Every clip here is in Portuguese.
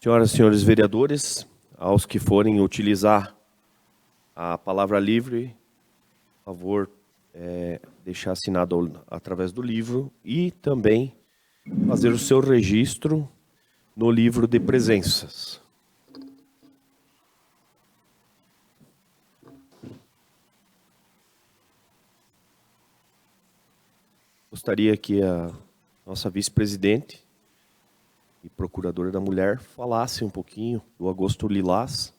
Senhoras e senhores vereadores, aos que forem utilizar a palavra livre, por favor, deixar assinado através do livro e também fazer o seu registro no livro de presenças. Gostaria que a nossa vice-presidente e procuradora da mulher falasse um pouquinho do Agosto Lilás,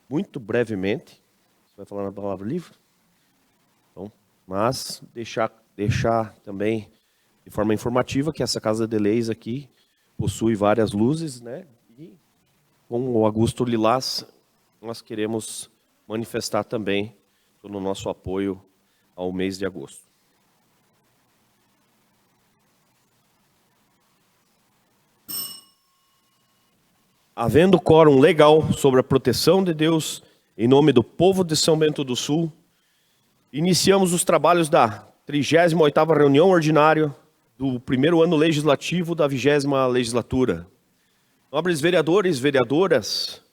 muito brevemente. Você vai falar na palavra livre? Então, mas deixar também de forma informativa que essa Casa de Leis aqui possui várias luzes, né? E com o Agosto Lilás nós queremos manifestar também todo o nosso apoio ao mês de agosto. Havendo quórum legal sobre a proteção de Deus, em nome do povo de São Bento do Sul, iniciamos os trabalhos da 38ª reunião ordinária do primeiro ano legislativo da 20ª legislatura. Nobres vereadores, vereadoras,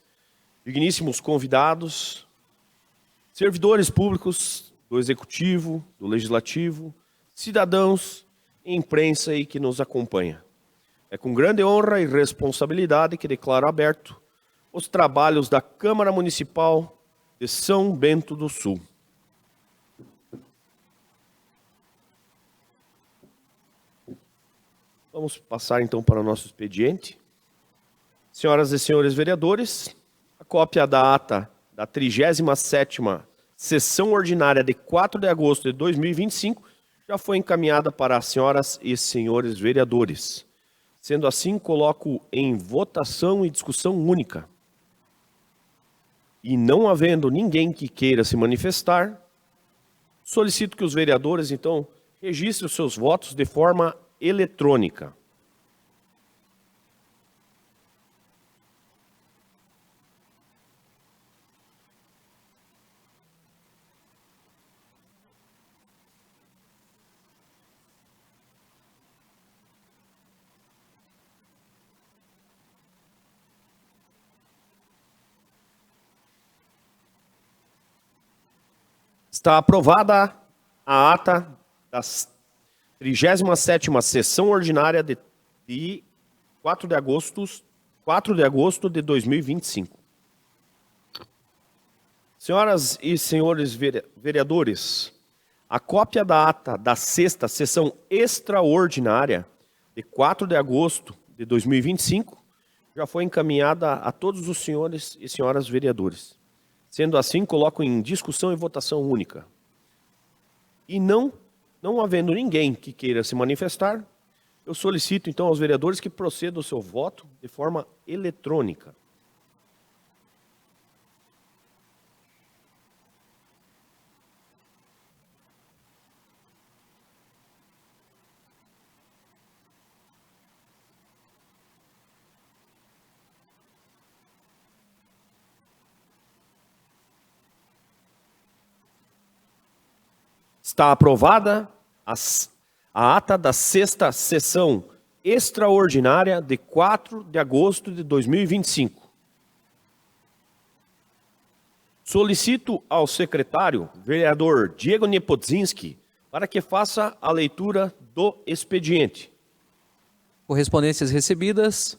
digníssimos convidados, servidores públicos do Executivo, do Legislativo, cidadãos e imprensa aí que nos acompanha. É com grande honra e responsabilidade que declaro aberto os trabalhos da Câmara Municipal de São Bento do Sul. Vamos passar então para o nosso expediente. Senhoras e senhores vereadores, a cópia da ata da 37ª sessão ordinária de 4 de agosto de 2025 já foi encaminhada para as senhoras e senhores vereadores. Sendo assim, coloco em votação e discussão única. E não havendo ninguém que queira se manifestar, solicito que os vereadores, então, registrem os seus votos de forma eletrônica. Está aprovada a ata da 37ª sessão ordinária de 4 de agosto de 2025. Senhoras e senhores vereadores, a cópia da ata da 6ª sessão extraordinária de 4 de agosto de 2025 já foi encaminhada a todos os senhores e senhoras vereadores. Sendo assim, coloco em discussão e votação única. E não havendo ninguém que queira se manifestar, eu solicito então aos vereadores que procedam o seu voto de forma eletrônica. Está aprovada a ata da 6ª sessão extraordinária de 4 de agosto de 2025. Solicito ao secretário, vereador Diego Nepodzinski, para que faça a leitura do expediente. Correspondências recebidas.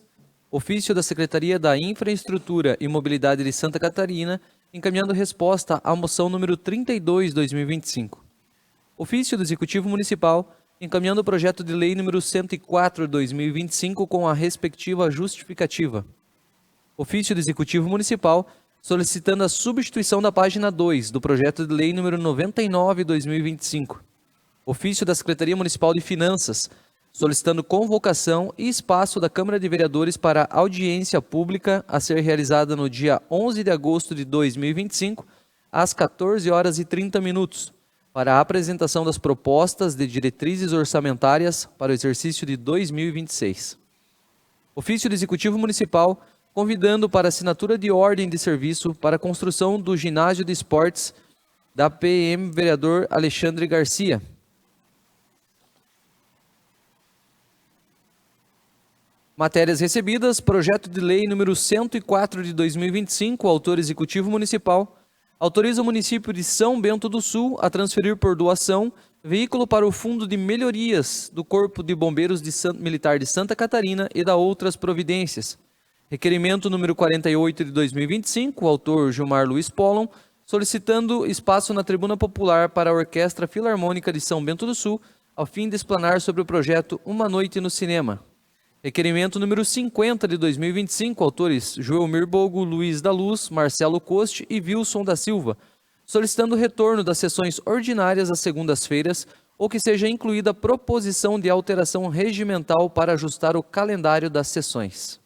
Ofício da Secretaria da Infraestrutura e Mobilidade de Santa Catarina, encaminhando resposta à moção número 32/2025. Ofício do Executivo Municipal, encaminhando o projeto de lei número 104/2025 com a respectiva justificativa. Ofício do Executivo Municipal, solicitando a substituição da página 2 do projeto de lei número 99/2025. Ofício da Secretaria Municipal de Finanças, solicitando convocação e espaço da Câmara de Vereadores para audiência pública a ser realizada no dia 11 de agosto de 2025, às 14h30, para a apresentação das propostas de diretrizes orçamentárias para o exercício de 2026. Ofício do Executivo Municipal, convidando para assinatura de ordem de serviço para a construção do ginásio de esportes da PM vereador Alexandre Garcia. Matérias recebidas: projeto de lei número 104 de 2025, autor executivo municipal, autoriza o município de São Bento do Sul a transferir por doação veículo para o Fundo de Melhorias do Corpo de Bombeiros Militar de Santa Catarina e da outras providências. Requerimento número 48 de 2025, autor Gilmar Luiz Pollon, solicitando espaço na tribuna popular para a Orquestra Filarmônica de São Bento do Sul, ao fim de explanar sobre o projeto Uma Noite no Cinema. Requerimento número 50 de 2025, autores Joelmir Bogo, Luiz da Luz, Marcelo Coste e Wilson da Silva, solicitando o retorno das sessões ordinárias às segundas-feiras ou que seja incluída proposição de alteração regimental para ajustar o calendário das sessões.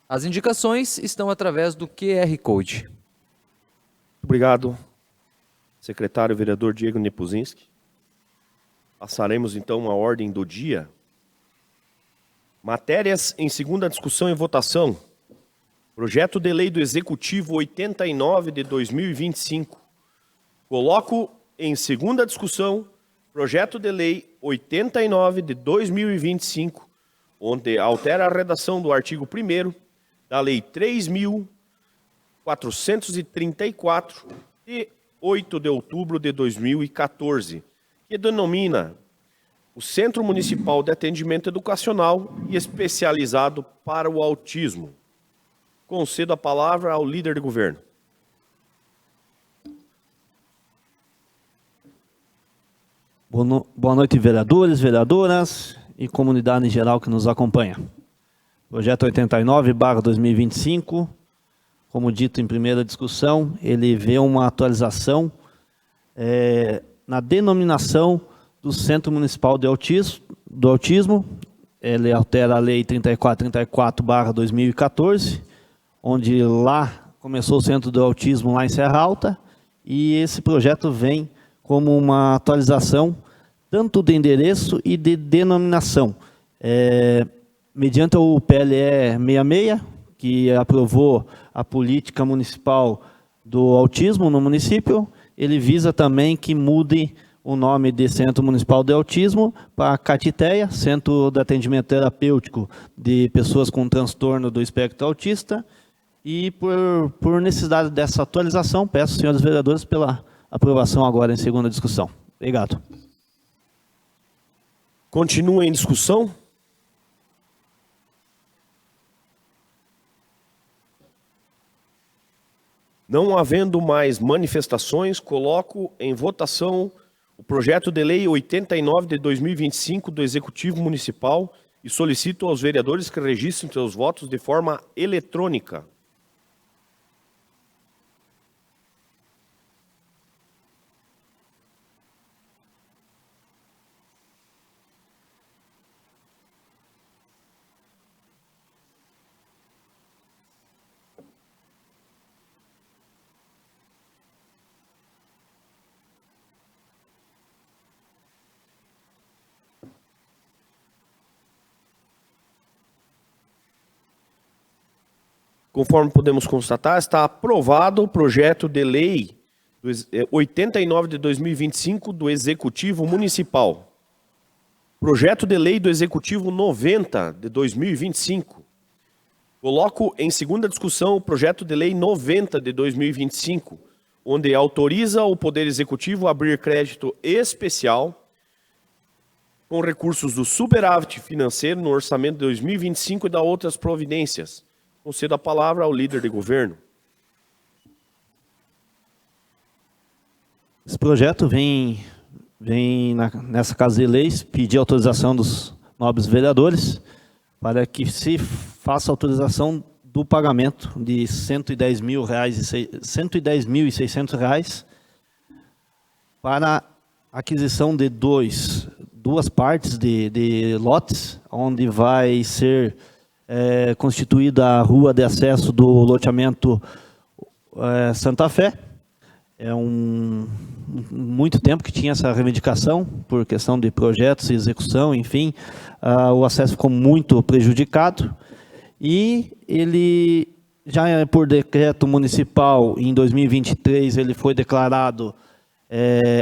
As indicações estão através do QR Code. Obrigado, secretário vereador Diego Nepuzinski. Passaremos então a ordem do dia. Matérias em segunda discussão e votação. Projeto de lei do Executivo 89 de 2025. Coloco em segunda discussão projeto de lei 89 de 2025, onde altera a redação do artigo 1º da Lei 3.434, de 8 de outubro de 2014, que denomina o Centro Municipal de Atendimento Educacional e Especializado para o Autismo. Concedo a palavra ao líder de governo. Boa noite, vereadores, vereadoras e comunidade em geral que nos acompanha. Projeto 89/2025, como dito em primeira discussão, ele vê uma atualização na denominação do Centro Municipal do Autismo. Ele altera a Lei 3434/2014, onde lá começou o Centro do Autismo lá em Serra Alta, e esse projeto vem como uma atualização tanto de endereço e de denominação. Mediante o PLE 66, que aprovou a política municipal do autismo no município, ele visa também que mude o nome de Centro Municipal de Autismo para CATITEA, Centro de Atendimento Terapêutico de Pessoas com Transtorno do Espectro Autista. E por necessidade dessa atualização, peço, senhores vereadores, pela aprovação agora em segunda discussão. Obrigado. Continua em discussão? Não havendo mais manifestações, coloco em votação o projeto de lei 89 de 2025 do Executivo Municipal e solicito aos vereadores que registrem seus votos de forma eletrônica. Conforme podemos constatar, está aprovado o projeto de lei 89 de 2025 do Executivo Municipal. Projeto de lei do Executivo 90 de 2025. Coloco em segunda discussão o projeto de lei 90 de 2025, onde autoriza o Poder Executivo a abrir crédito especial com recursos do superávit financeiro no orçamento de 2025 e da outras providências. Concedo a palavra ao líder de governo. Esse projeto vem nessa Casa de Leis pedir autorização dos nobres vereadores para que se faça autorização do pagamento de R$ 110.600 para aquisição de duas partes de lotes, onde vai ser constituída a rua de acesso do loteamento Santa Fé. Muito tempo que tinha essa reivindicação, por questão de projetos e execução, enfim, o acesso ficou muito prejudicado, e ele, já por decreto municipal, em 2023, ele foi declarado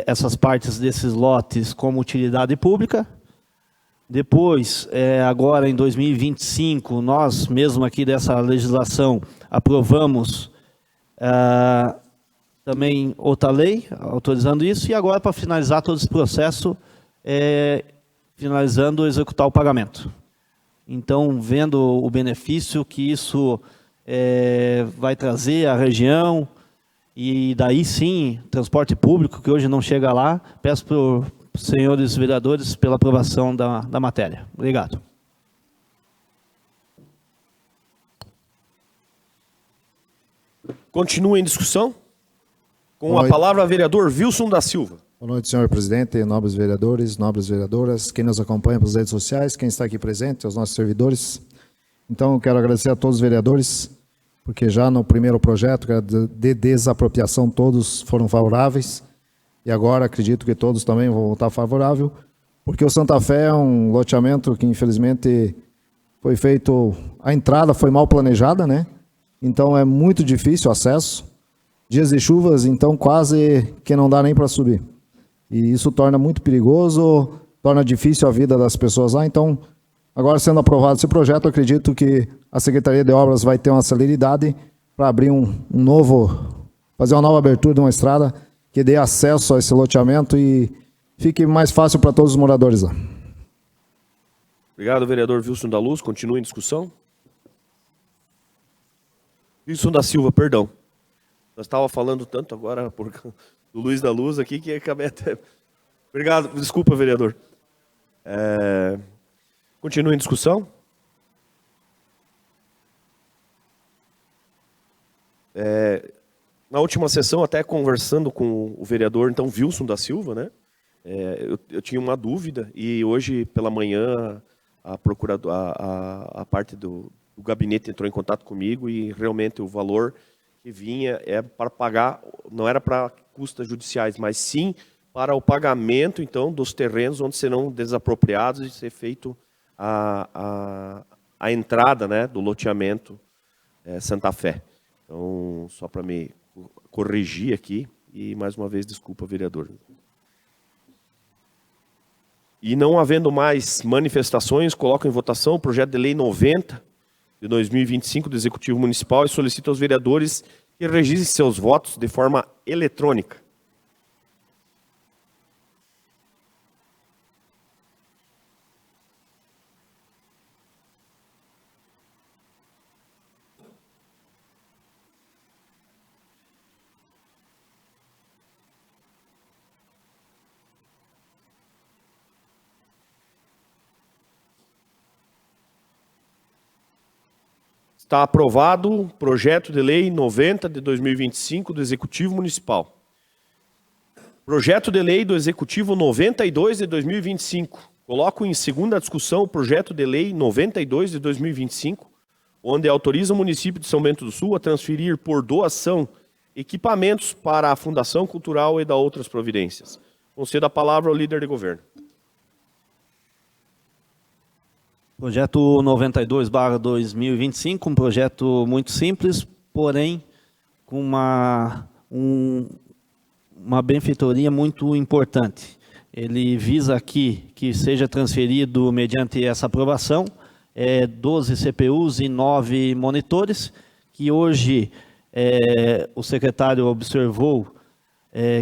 essas partes desses lotes como utilidade pública. Depois, agora em 2025, nós mesmo aqui dessa legislação aprovamos também outra lei autorizando isso, e agora para finalizar todo esse processo, finalizando executar o pagamento. Então, vendo o benefício que isso vai trazer à região, e daí sim, transporte público, que hoje não chega lá, peço para os senhores vereadores pela aprovação da matéria. Obrigado. Continua em discussão? Com Boa a noite. palavra, vereador Wilson da Silva. Boa noite, senhor presidente, nobres vereadores, nobres vereadoras, quem nos acompanha pelas redes sociais, quem está aqui presente, os nossos servidores. Então, eu quero agradecer a todos os vereadores, porque já no primeiro projeto, que era de desapropriação, todos foram favoráveis, e agora acredito que todos também vão votar favorável, porque o Santa Fé é um loteamento que, infelizmente, foi feito, a entrada foi mal planejada, né? Então, é muito difícil o acesso. Dias de chuvas, então quase que não dá nem para subir. E isso torna muito perigoso, torna difícil a vida das pessoas lá. Então, agora sendo aprovado esse projeto, eu acredito que a Secretaria de Obras vai ter uma celeridade para abrir fazer uma nova abertura de uma estrada que dê acesso a esse loteamento e fique mais fácil para todos os moradores lá. Obrigado, vereador Wilson da Luz. Continua em discussão. Wilson da Silva, perdão. Nós estávamos falando tanto agora do Luiz da Luz aqui que acabei até... Obrigado, desculpa, vereador. Continua em discussão. Na última sessão, até conversando com o vereador, então, Wilson da Silva, né? Eu tinha uma dúvida e hoje pela manhã a parte do gabinete entrou em contato comigo e realmente o valor que vinha para pagar, não era para custas judiciais, mas sim para o pagamento, então, dos terrenos onde serão desapropriados e ser feito a entrada, né, do loteamento Santa Fé. Então, só para me corrigir aqui, e mais uma vez, desculpa, vereador. E não havendo mais manifestações, coloco em votação o projeto de lei 90 de 2025 do Executivo Municipal e solicito aos vereadores que registrem seus votos de forma eletrônica. Está aprovado o projeto de lei 90 de 2025 do Executivo Municipal. Projeto de lei do Executivo 92 de 2025. Coloco em segunda discussão o projeto de lei 92 de 2025, onde autoriza o município de São Bento do Sul a transferir por doação equipamentos para a Fundação Cultural e da outras providências. Concedo a palavra ao líder de governo. Projeto 92/2025, um projeto muito simples, porém com uma benfeitoria muito importante. Ele visa aqui que seja transferido, mediante essa aprovação, 12 CPUs e 9 monitores, que hoje o secretário observou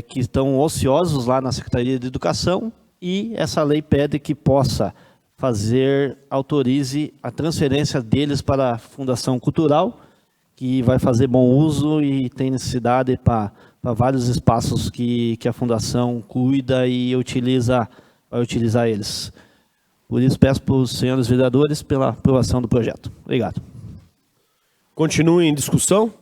que estão ociosos lá na Secretaria de Educação, e essa lei pede que possa autorize a transferência deles para a Fundação Cultural, que vai fazer bom uso e tem necessidade para vários espaços que a Fundação cuida e vai utilizar eles. Por isso, peço para os senhores vereadores pela aprovação do projeto. Obrigado. Continue em discussão.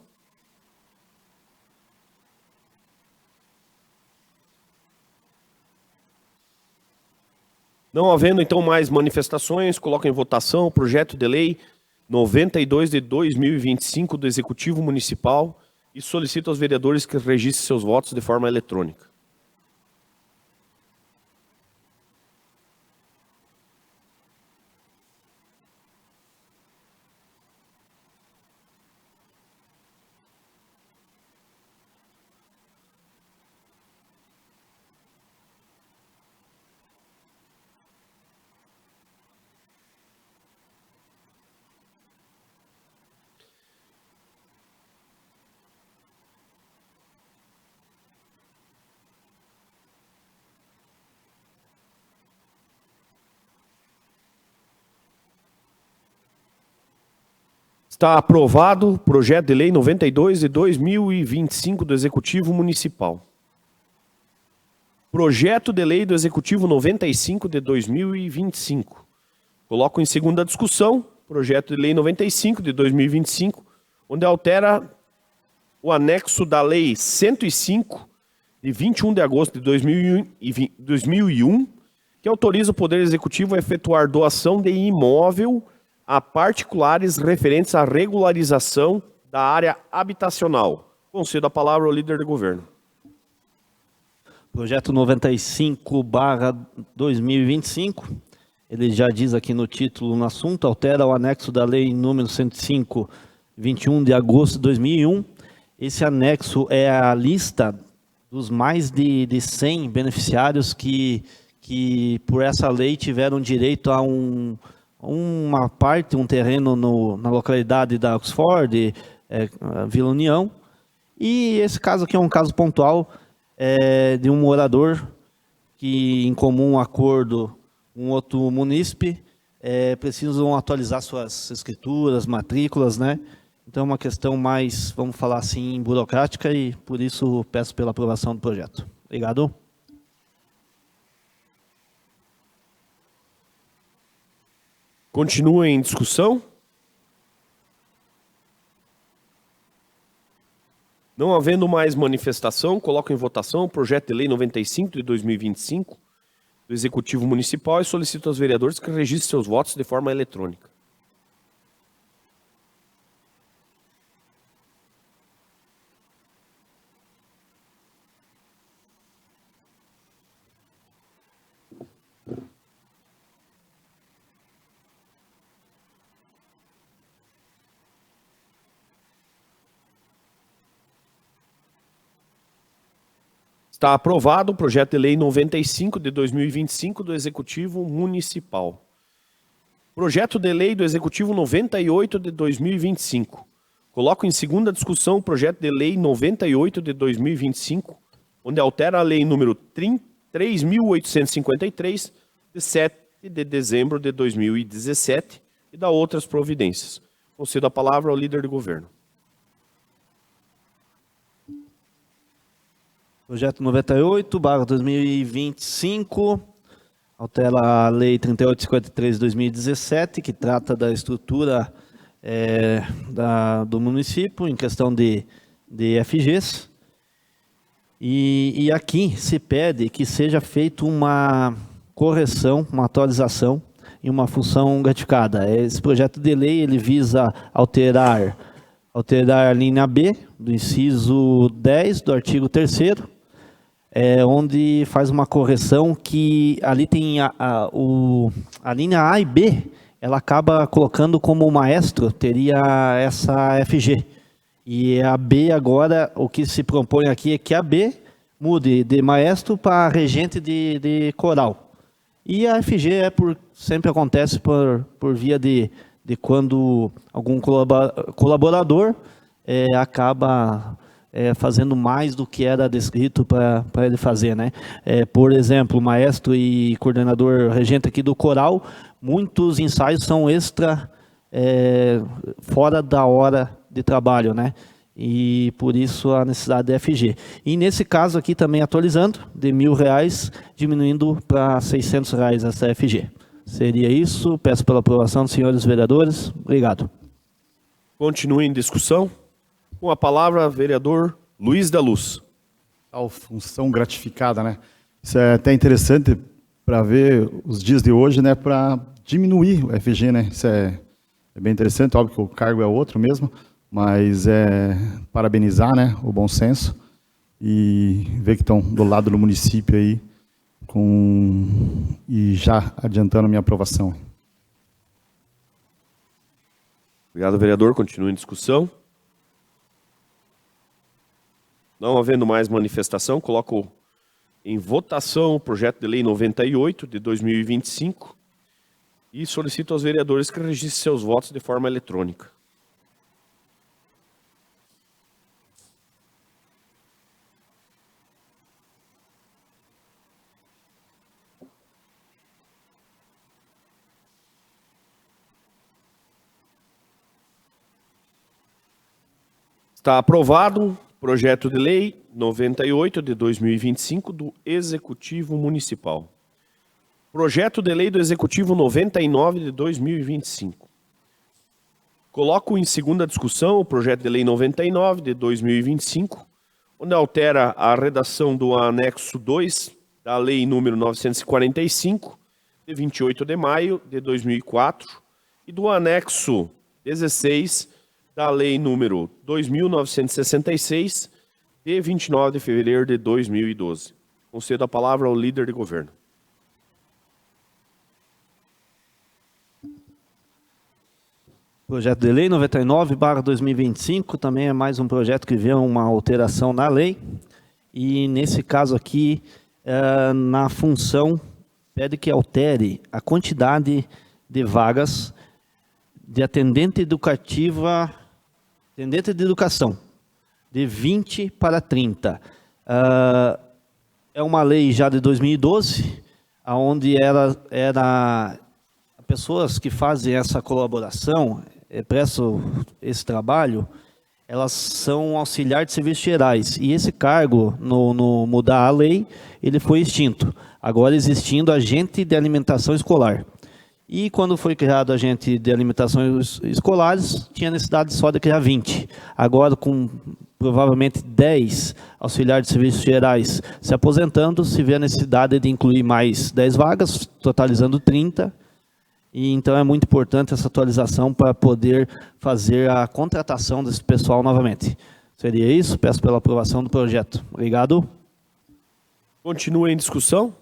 Não havendo, então, mais manifestações, coloco em votação o projeto de lei 92 de 2025 do Executivo Municipal e solicito aos vereadores que registrem seus votos de forma eletrônica. Está aprovado o projeto de lei 92 de 2025 do Executivo Municipal. Projeto de lei do Executivo 95 de 2025. Coloco em segunda discussão, projeto de lei 95 de 2025, onde altera o anexo da lei 105 de 21 de agosto de 2001, que autoriza o Poder Executivo a efetuar doação de imóvel a particulares referentes à regularização da área habitacional. Concedo a palavra ao líder do governo. Projeto 95/2025, ele já diz aqui no título, no assunto, altera o anexo da lei número 105, 21 de agosto de 2001. Esse anexo é a lista dos mais de 100 beneficiários que por essa lei tiveram direito a uma parte, um terreno na localidade da Oxford, Vila União. E esse caso aqui é um caso pontual de um morador que, em comum acordo com outro munícipe, precisam atualizar suas escrituras, matrículas, né? Então é uma questão mais, vamos falar assim, burocrática, e por isso peço pela aprovação do projeto. Obrigado. Continua em discussão? Não havendo mais manifestação, coloco em votação o projeto de lei 95 de 2025 do Executivo Municipal e solicito aos vereadores que registrem seus votos de forma eletrônica. Está aprovado o projeto de lei 95 de 2025 do Executivo Municipal. Projeto de lei do Executivo 98 de 2025. Coloco em segunda discussão o projeto de lei 98 de 2025, onde altera a lei número 3.853, de 7 de dezembro de 2017, e dá outras providências. Concedo a palavra ao líder do governo. Projeto 98/2025, altera a Lei 3853 de 2017, que trata da estrutura do município em questão de FGs. E aqui se pede que seja feita uma correção, uma atualização em uma função gratificada. Esse projeto de lei ele visa alterar a linha B do inciso 10 do artigo 3º, onde faz uma correção que ali tem a linha A e B, ela acaba colocando como maestro, teria essa FG. E a B agora, o que se propõe aqui é que a B mude de maestro para regente de coral. E a FG sempre acontece por via de quando algum colaborador acaba fazendo mais do que era descrito para ele fazer, né? Por exemplo, maestro e coordenador regente aqui do coral, muitos ensaios são extra, fora da hora de trabalho, né? E por isso a necessidade de FG. E nesse caso aqui também atualizando, de R$1.000, diminuindo para R$600 essa FG. Seria isso. Peço pela aprovação dos senhores vereadores. Obrigado. Continue em discussão. Com a palavra, vereador Luiz da Luz. A função gratificada, né? Isso é até interessante para ver os dias de hoje, né? Para diminuir o FG, né? Isso é bem interessante, óbvio que o cargo é outro mesmo, mas parabenizar, né? O bom senso e ver que estão do lado do município aí e já adiantando a minha aprovação. Obrigado, vereador. Continue em discussão. Não havendo mais manifestação, coloco em votação o projeto de lei 98 de 2025 e solicito aos vereadores que registrem seus votos de forma eletrônica. Está aprovado o projeto de lei 98 de 2025 do Executivo Municipal. Projeto de lei do Executivo 99 de 2025. Coloco em segunda discussão o projeto de lei 99 de 2025, onde altera a redação do anexo 2 da lei número 945, de 28 de maio de 2004, e do anexo 16 da lei número 2.966, de 29 de fevereiro de 2012. Concedo a palavra ao líder de governo. Projeto de lei 99/2025 também é mais um projeto que vê uma alteração na lei. E nesse caso aqui, na função, pede que altere a quantidade de vagas de atendente de educação, de 20 para 30. É uma lei já de 2012, onde era pessoas que fazem essa colaboração, prestam esse trabalho, elas são auxiliar de serviços gerais. E esse cargo, no mudar a lei, ele foi extinto. Agora existindo agente de alimentação escolar. E quando foi criado agente de alimentação escolares, tinha necessidade só de criar 20. Agora, com provavelmente 10 auxiliares de serviços gerais se aposentando, se vê a necessidade de incluir mais 10 vagas, totalizando 30. E então é muito importante essa atualização para poder fazer a contratação desse pessoal novamente. Seria isso, peço pela aprovação do projeto. Obrigado. Continua em discussão?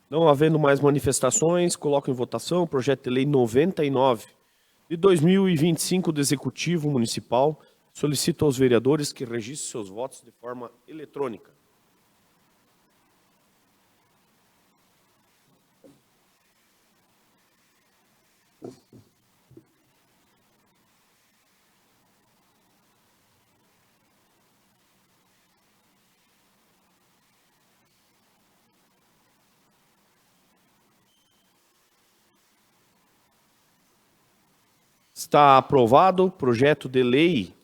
Não havendo mais manifestações, coloco em votação o projeto de lei 99 de 2025 do Executivo Municipal. Solicito aos vereadores que registrem seus votos de forma eletrônica. Está aprovado o projeto de lei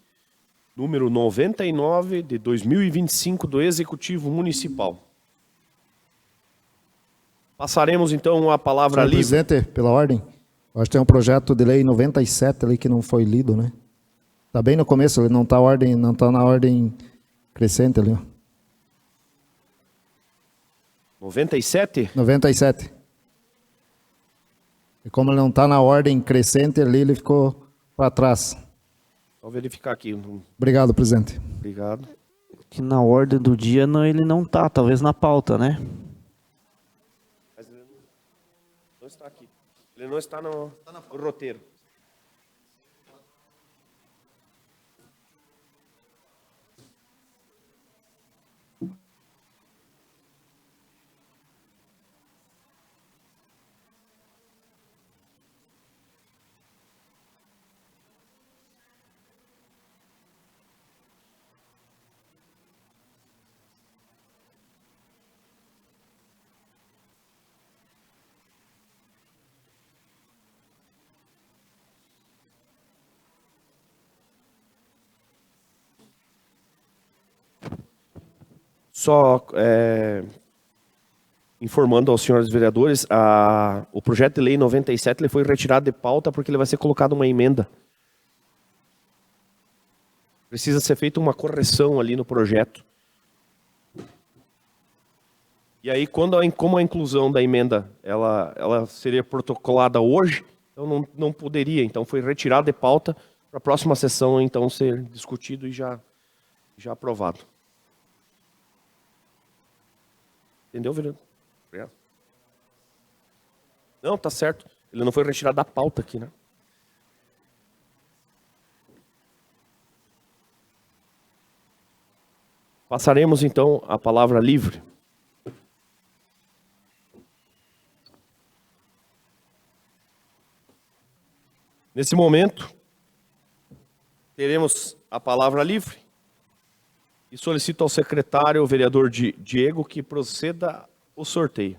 número 99 de 2025 do Executivo Municipal. Passaremos então a palavra Senhor livre. presidente, pela ordem, eu acho que tem um projeto de lei 97 ali que não foi lido, né? Está bem no começo, ele não está na ordem crescente ali. Ó. 97? 97. E como ele não está na ordem crescente ali, ele ficou para trás. Vou verificar aqui. Obrigado, presidente. Obrigado. Que na ordem do dia ele não está, talvez na pauta, né? Mas ele não está aqui. Ele não está no roteiro. Só informando aos senhores vereadores, o projeto de lei 97 ele foi retirado de pauta porque ele vai ser colocado uma emenda. Precisa ser feita uma correção ali no projeto. E aí, como a inclusão da emenda ela seria protocolada hoje, então não poderia. Então foi retirado de pauta para a próxima sessão então ser discutido e já aprovado. Entendeu, vereador? Obrigado. Não, tá certo. Ele não foi retirado da pauta aqui, né? Passaremos, então, a palavra livre. Nesse momento, teremos a palavra livre. E solicito ao secretário, o vereador Diego, que proceda o sorteio.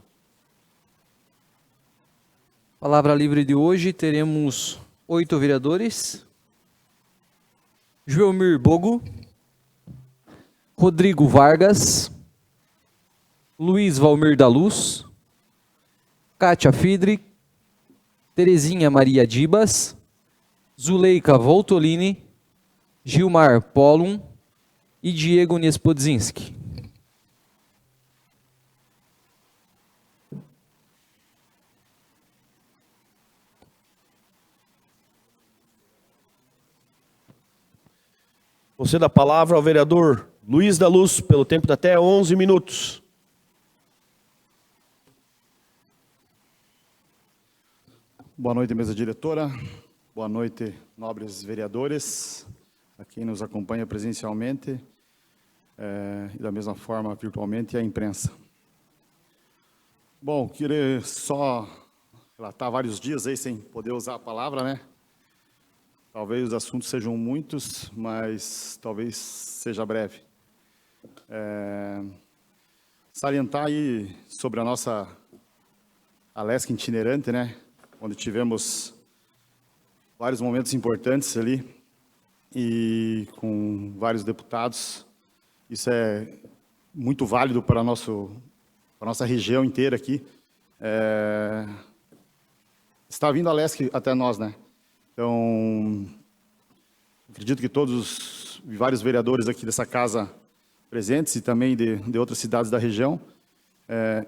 Palavra livre de hoje, teremos 8 vereadores. Joelmir Bogo, Rodrigo Vargas, Luiz Valmir da Luz, Kátia Fidri, Terezinha Maria Dibas, Zuleika Voltolini, Gilmar Pollum e Diego Niespodzinski. Conceda a palavra ao vereador Luiz da Luz, pelo tempo de até 11 minutos. Boa noite, mesa diretora. Boa noite, nobres vereadores, a quem nos acompanha presencialmente e da mesma forma virtualmente a imprensa. Bom, queria só relatar vários dias aí sem poder usar a palavra, né? Talvez os assuntos sejam muitos, mas talvez seja breve. Salientar aí sobre a nossa Alesc itinerante, né? Onde tivemos vários momentos importantes ali e com vários deputados. Isso é muito válido para a nossa região inteira aqui. Está vindo a Alesc até nós, né? Então, acredito que todos, vários vereadores aqui dessa casa presentes e também de outras cidades da região,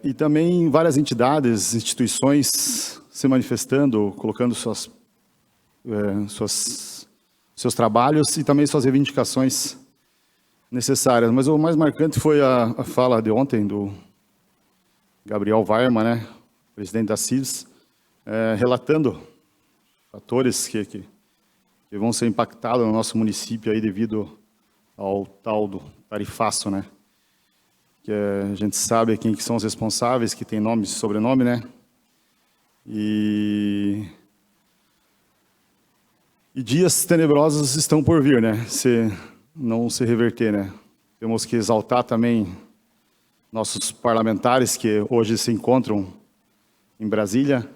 e também várias entidades, instituições se manifestando, colocando seus trabalhos e também suas reivindicações necessárias. Mas o mais marcante foi a fala de ontem do Gabriel Weirman, né, presidente da CIVS, relatando fatores que vão ser impactados no nosso município aí devido ao tal do tarifaço, né? Que a gente sabe quem que são os responsáveis, que tem nome e sobrenome, né? E dias tenebrosos estão por vir, né? Se não se reverter, né? Temos que exaltar também nossos parlamentares que hoje se encontram em Brasília,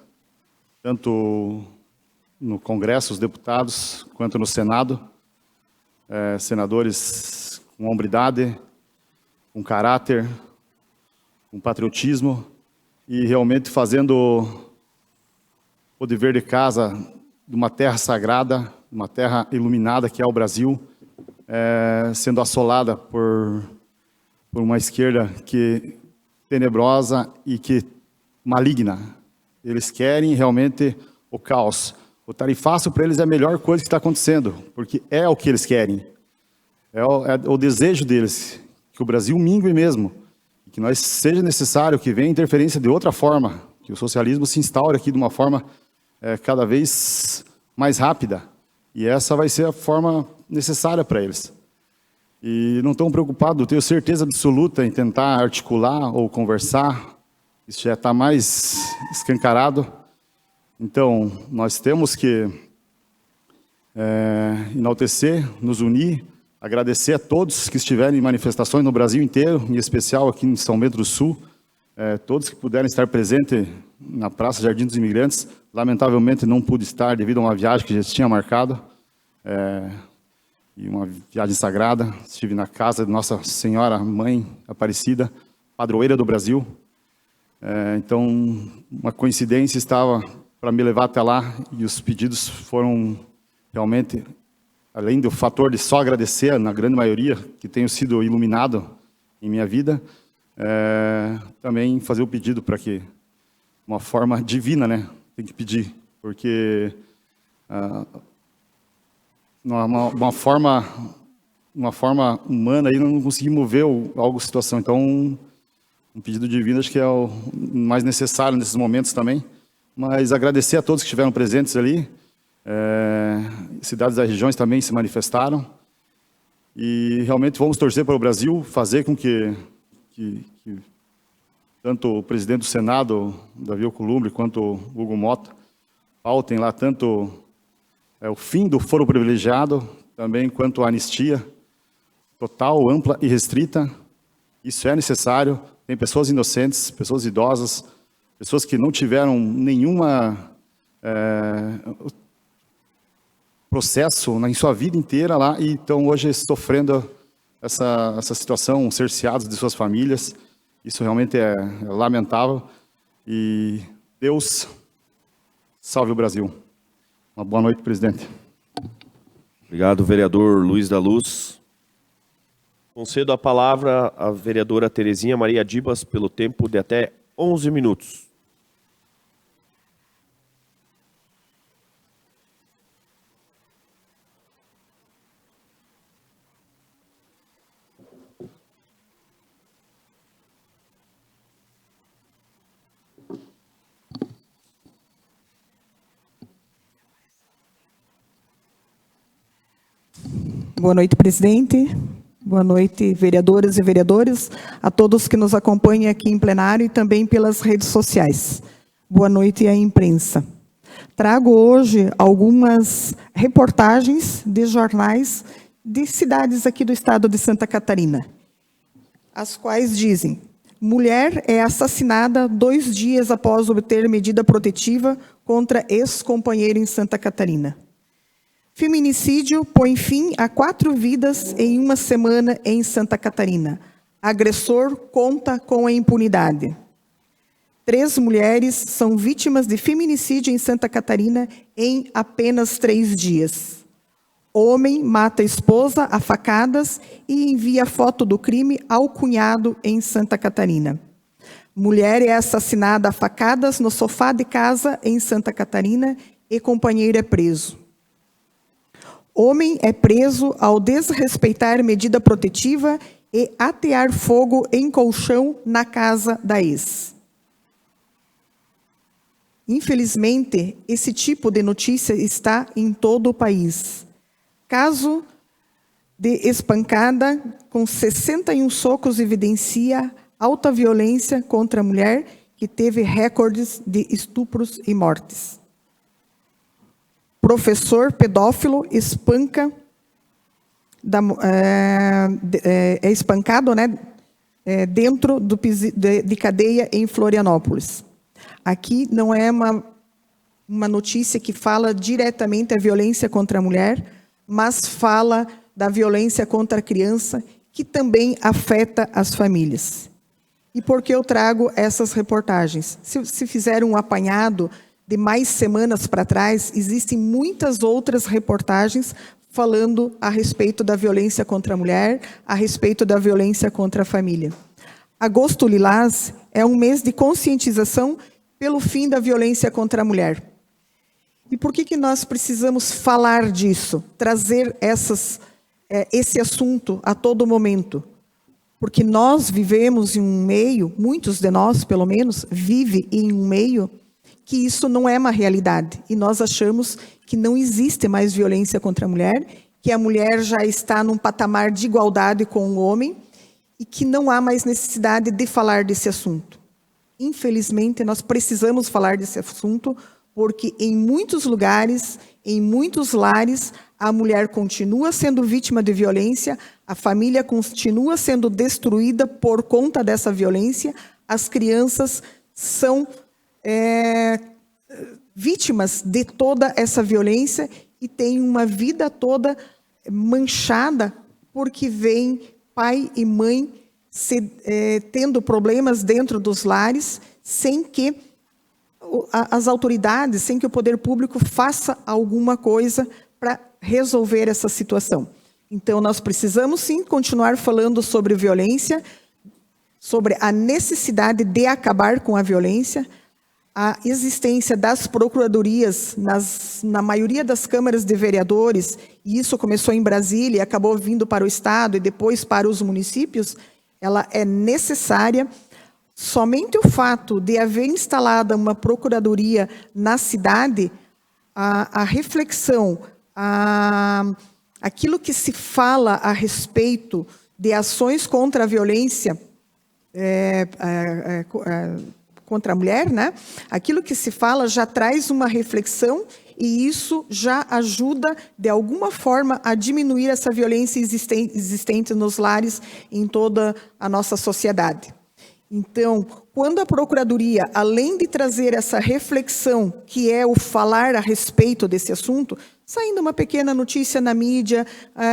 tanto no Congresso, os deputados, quanto no Senado, senadores com hombridade, com caráter, com patriotismo e realmente fazendo o dever de casa de uma terra sagrada, uma terra iluminada que é o Brasil, sendo assolada por uma esquerda que tenebrosa e que maligna. Eles querem realmente o caos. O tarifaço para eles é a melhor coisa que está acontecendo, porque é o que eles querem. É o desejo deles, que o Brasil mingue mesmo, que nós seja necessário que venha interferência de outra forma, que o socialismo se instaure aqui de uma forma cada vez mais rápida. E essa vai ser a forma necessária para eles. E não estão preocupados, tenho certeza absoluta em tentar articular ou conversar, isso já está mais escancarado. Então, nós temos que enaltecer, nos unir, agradecer a todos que estiverem em manifestações no Brasil inteiro, em especial aqui em São Bento do Sul, todos que puderem estar presentes na Praça Jardim dos Imigrantes. Lamentavelmente não pude estar devido a uma viagem que já tinha marcado, e uma viagem sagrada. Estive na casa de Nossa Senhora Mãe Aparecida, padroeira do Brasil. Então, uma coincidência estava para me levar até lá e os pedidos foram realmente, além do fator de só agradecer, na grande maioria, que tenho sido iluminado em minha vida, também fazer o pedido para que, uma forma divina, né, tem que pedir, porque uma forma humana aí não conseguimos mover algo situação. Então, um pedido divino acho que é o mais necessário nesses momentos também. Mas agradecer a todos que estiveram presentes ali. Cidades das regiões também se manifestaram. E realmente vamos torcer para o Brasil, fazer com que tanto o presidente do Senado, Davi Alcolumbre, quanto o Hugo Mota, pautem lá tanto o fim do foro privilegiado, também quanto a anistia total, ampla e restrita. Isso é necessário. Tem pessoas inocentes, pessoas idosas, pessoas que não tiveram nenhuma processo em sua vida inteira lá e estão hoje sofrendo essa situação, cerceados de suas famílias. Isso realmente é lamentável. E Deus salve o Brasil. Uma boa noite, presidente. Obrigado, vereador Luiz da Luz. Concedo a palavra à vereadora Terezinha Maria Dibas pelo tempo de até 11 minutos. Boa noite, presidente. Boa noite, vereadoras e vereadores, a todos que nos acompanham aqui em plenário e também pelas redes sociais. Boa noite à imprensa. Trago hoje algumas reportagens de jornais de cidades aqui do estado de Santa Catarina, as quais dizem: mulher é assassinada 2 dias após obter medida protetiva contra ex-companheiro em Santa Catarina. Feminicídio põe fim a 4 vidas em 1 semana em Santa Catarina. Agressor conta com a impunidade. 3 mulheres são vítimas de feminicídio em Santa Catarina em apenas 3 dias. Homem mata a esposa a facadas e envia foto do crime ao cunhado em Santa Catarina. Mulher é assassinada a facadas no sofá de casa em Santa Catarina e companheiro é preso. Homem é preso ao desrespeitar medida protetiva e atear fogo em colchão na casa da ex. Infelizmente, esse tipo de notícia está em todo o país. Caso de espancada com 61 socos evidencia alta violência contra a mulher que teve recordes de estupros e mortes. Professor pedófilo espanca, é espancado, né, dentro de cadeia em Florianópolis. Aqui não é uma notícia que fala diretamente a violência contra a mulher, mas fala da violência contra a criança, que também afeta as famílias. E por que eu trago essas reportagens? Se fizer um apanhado de mais semanas para trás, existem muitas outras reportagens falando a respeito da violência contra a mulher, a respeito da violência contra a família. Agosto Lilás é um mês de conscientização pelo fim da violência contra a mulher. E por que nós precisamos falar disso, trazer esse assunto a todo momento? Porque nós vivemos em um meio, muitos de nós, pelo menos, vivem em um meio que isso não é uma realidade. E nós achamos que não existe mais violência contra a mulher, que a mulher já está num patamar de igualdade com o homem e que não há mais necessidade de falar desse assunto. Infelizmente, nós precisamos falar desse assunto porque em muitos lugares, em muitos lares, a mulher continua sendo vítima de violência, a família continua sendo destruída por conta dessa violência, as crianças são vítimas de toda essa violência e têm uma vida toda manchada porque vem pai e mãe tendo problemas dentro dos lares sem que as autoridades, sem que o poder público faça alguma coisa para resolver essa situação. Então, nós precisamos sim continuar falando sobre violência, sobre a necessidade de acabar com a violência, a existência das procuradorias na maioria das câmaras de vereadores, e isso começou em Brasília e acabou vindo para o Estado e depois para os municípios, ela é necessária. Somente o fato de haver instalada uma procuradoria na cidade, a reflexão, aquilo que se fala a respeito de ações contra a violência contra a mulher, né? Aquilo que se fala já traz uma reflexão e isso já ajuda, de alguma forma, a diminuir essa violência existente nos lares em toda a nossa sociedade. Então, quando a Procuradoria, além de trazer essa reflexão, que é o falar a respeito desse assunto, saindo uma pequena notícia na mídia,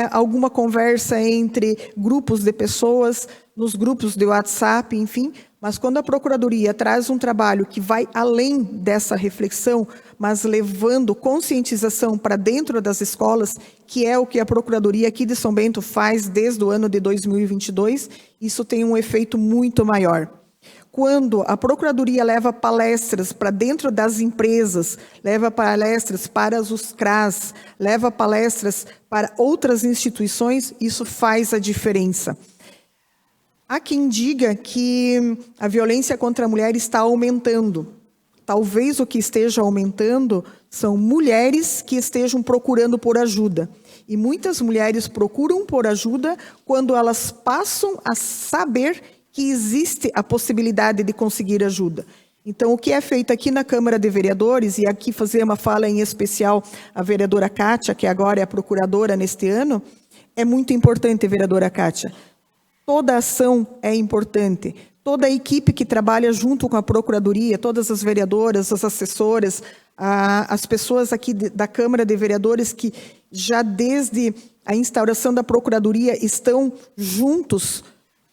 alguma conversa entre grupos de pessoas, nos grupos de WhatsApp, enfim, mas quando a Procuradoria traz um trabalho que vai além dessa reflexão, mas levando conscientização para dentro das escolas, que é o que a Procuradoria aqui de São Bento faz desde o ano de 2022, isso tem um efeito muito maior. Quando a Procuradoria leva palestras para dentro das empresas, leva palestras para os CRAS, leva palestras para outras instituições, isso faz a diferença. Há quem diga que a violência contra a mulher está aumentando. Talvez o que esteja aumentando são mulheres que estejam procurando por ajuda. E muitas mulheres procuram por ajuda quando elas passam a saber que existe a possibilidade de conseguir ajuda. Então, o que é feito aqui na Câmara de Vereadores, e aqui fazer uma fala em especial à vereadora Kátia, que agora é a procuradora neste ano, é muito importante, vereadora Kátia. Toda ação é importante. Toda a equipe que trabalha junto com a Procuradoria, todas as vereadoras, as assessoras, as pessoas aqui da Câmara de Vereadores que já desde a instauração da Procuradoria estão juntos.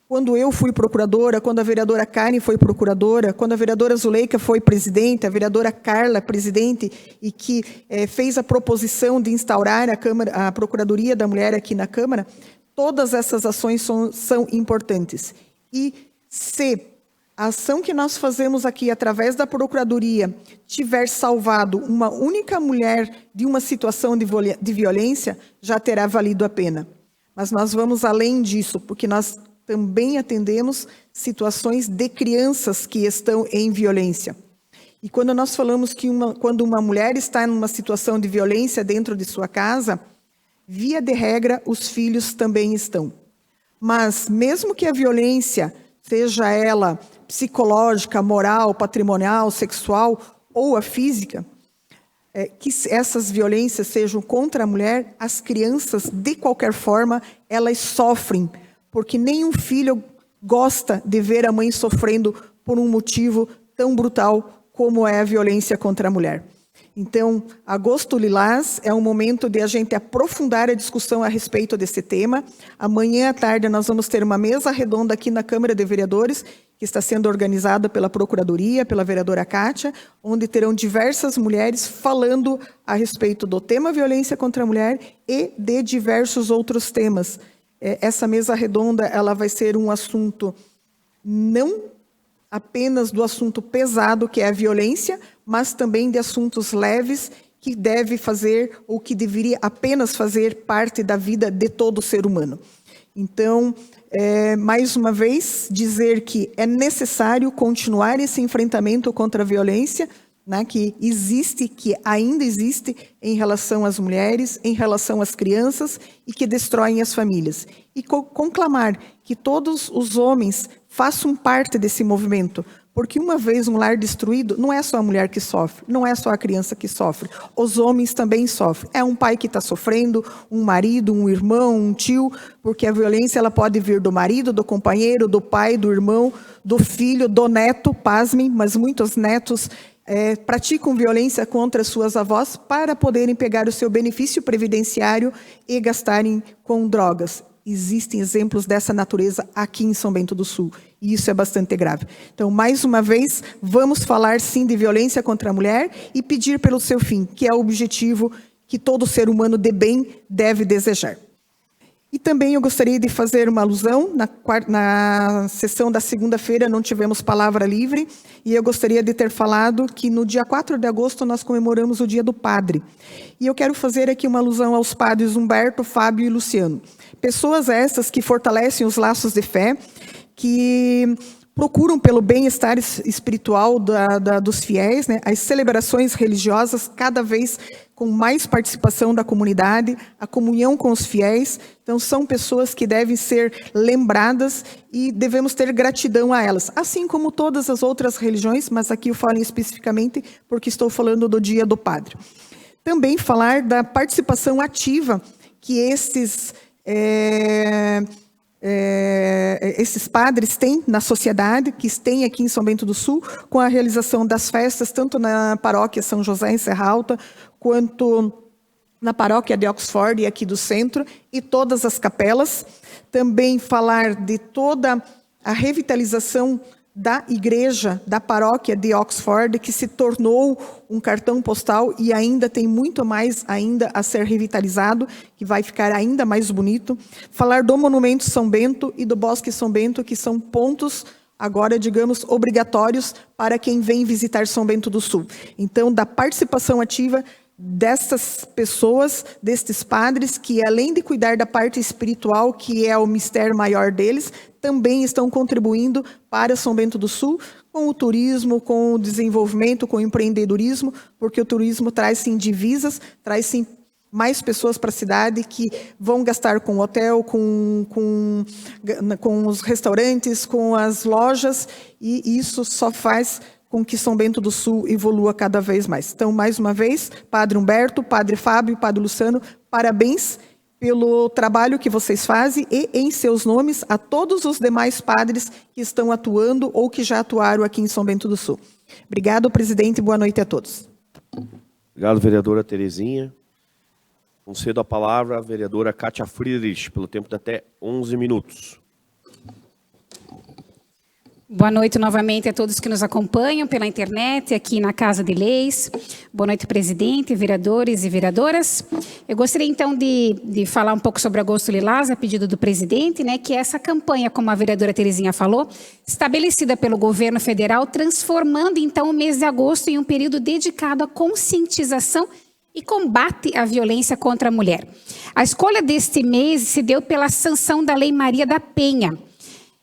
Quando eu fui procuradora, quando a vereadora Karen foi procuradora, quando a vereadora Zuleika foi presidente, a vereadora Carla presidente, e que fez a proposição de instaurar a Procuradoria da Mulher aqui na Câmara, todas essas ações são importantes. E se a ação que nós fazemos aqui através da Procuradoria tiver salvado uma única mulher de uma situação de violência, já terá valido a pena. Mas nós vamos além disso, porque nós também atendemos situações de crianças que estão em violência. E quando nós falamos que quando uma mulher está em uma situação de violência dentro de sua casa, via de regra, os filhos também estão. Mas mesmo que a violência, seja ela psicológica, moral, patrimonial, sexual ou a física, que essas violências sejam contra a mulher, as crianças, de qualquer forma, elas sofrem, porque nenhum filho gosta de ver a mãe sofrendo por um motivo tão brutal como é a violência contra a mulher. Então, Agosto Lilás é um momento de a gente aprofundar a discussão a respeito desse tema. Amanhã à tarde nós vamos ter uma mesa redonda aqui na Câmara de Vereadores, que está sendo organizada pela Procuradoria, pela vereadora Kátia, onde terão diversas mulheres falando a respeito do tema violência contra a mulher e de diversos outros temas. Essa mesa redonda ela vai ser um assunto não apenas do assunto pesado, que é a violência, mas também de assuntos leves que deve fazer ou que deveria apenas fazer parte da vida de todo ser humano. Então, mais uma vez, dizer que é necessário continuar esse enfrentamento contra a violência, né, que existe, que ainda existe em relação às mulheres, em relação às crianças e que destroem as famílias. E conclamar que todos os homens façam parte desse movimento, porque uma vez um lar destruído, não é só a mulher que sofre, não é só a criança que sofre, os homens também sofrem. É um pai que está sofrendo, um marido, um irmão, um tio, porque a violência ela pode vir do marido, do companheiro, do pai, do irmão, do filho, do neto, pasmem, mas muitos netos praticam violência contra suas avós para poderem pegar o seu benefício previdenciário e gastarem com drogas. Existem exemplos dessa natureza aqui em São Bento do Sul, e isso é bastante grave. Então, mais uma vez, vamos falar sim de violência contra a mulher e pedir pelo seu fim, que é o objetivo que todo ser humano de bem deve desejar. E também eu gostaria de fazer uma alusão, na sessão da segunda-feira não tivemos palavra livre, e eu gostaria de ter falado que no dia 4 de agosto nós comemoramos o Dia do Padre. E eu quero fazer aqui uma alusão aos padres Humberto, Fábio e Luciano. Pessoas essas que fortalecem os laços de fé, que procuram pelo bem-estar espiritual dos fiéis, né? As celebrações religiosas cada vez com mais participação da comunidade, a comunhão com os fiéis. Então, são pessoas que devem ser lembradas e devemos ter gratidão a elas, assim como todas as outras religiões, mas aqui eu falo especificamente porque estou falando do Dia do Padre. Também falar da participação ativa que esses esses padres têm na sociedade, que têm aqui em São Bento do Sul, com a realização das festas, tanto na paróquia São José em Serra Alta, quanto na paróquia de Oxford e aqui do centro, e todas as capelas. Também falar de toda a revitalização da igreja, da paróquia de Oxford, que se tornou um cartão postal e ainda tem muito mais ainda a ser revitalizado, que vai ficar ainda mais bonito. Falar do Monumento São Bento e do Bosque São Bento, que são pontos agora, digamos, obrigatórios para quem vem visitar São Bento do Sul. Então, da participação ativa dessas pessoas, destes padres, que além de cuidar da parte espiritual, que é o mistério maior deles, também estão contribuindo para São Bento do Sul, com o turismo, com o desenvolvimento, com o empreendedorismo, porque o turismo traz sim divisas, traz sim mais pessoas para a cidade que vão gastar com hotel, com os restaurantes, com as lojas, e isso só faz com que São Bento do Sul evolua cada vez mais. Então, mais uma vez, Padre Humberto, Padre Fábio, Padre Luciano, parabéns pelo trabalho que vocês fazem e, em seus nomes, a todos os demais padres que estão atuando ou que já atuaram aqui em São Bento do Sul. Obrigado, presidente, boa noite a todos. Obrigado, vereadora Terezinha. Concedo a palavra à vereadora Kátia Friedrich, pelo tempo de até 11 minutos. Boa noite novamente a todos que nos acompanham pela internet, aqui na Casa de Leis. Boa noite, presidente, vereadores e vereadoras. Eu gostaria, então, de falar um pouco sobre Agosto Lilás, a pedido do presidente, né, que é essa campanha, como a vereadora Terezinha falou, estabelecida pelo governo federal, transformando, então, o mês de agosto em um período dedicado à conscientização e combate à violência contra a mulher. A escolha deste mês se deu pela sanção da Lei Maria da Penha,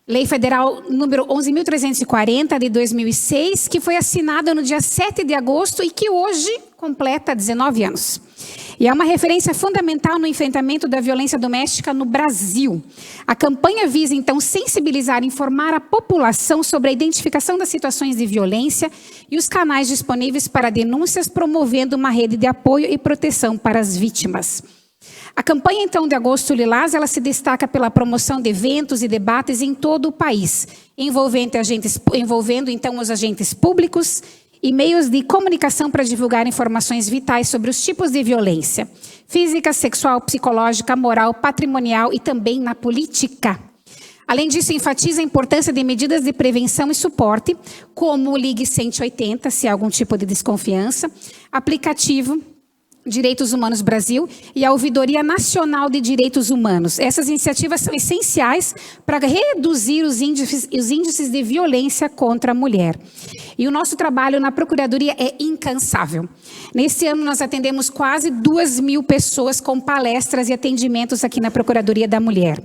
Lei Federal número 11.340, de 2006, que foi assinada no dia 7 de agosto e que hoje completa 19 anos. E é uma referência fundamental no enfrentamento da violência doméstica no Brasil. A campanha visa, então, sensibilizar e informar a população sobre a identificação das situações de violência e os canais disponíveis para denúncias, promovendo uma rede de apoio e proteção para as vítimas. A campanha, então, de Agosto Lilás, ela se destaca pela promoção de eventos e debates em todo o país, envolvendo, então, os agentes públicos e meios de comunicação para divulgar informações vitais sobre os tipos de violência física, sexual, psicológica, moral, patrimonial e também na política. Além disso, enfatiza a importância de medidas de prevenção e suporte, como o Ligue 180, se há algum tipo de desconfiança, aplicativo Direitos Humanos Brasil e a Ouvidoria Nacional de Direitos Humanos. Essas iniciativas são essenciais para reduzir os índices de violência contra a mulher. E o nosso trabalho na Procuradoria é incansável. Neste ano, nós atendemos quase 2.000 pessoas com palestras e atendimentos aqui na Procuradoria da Mulher.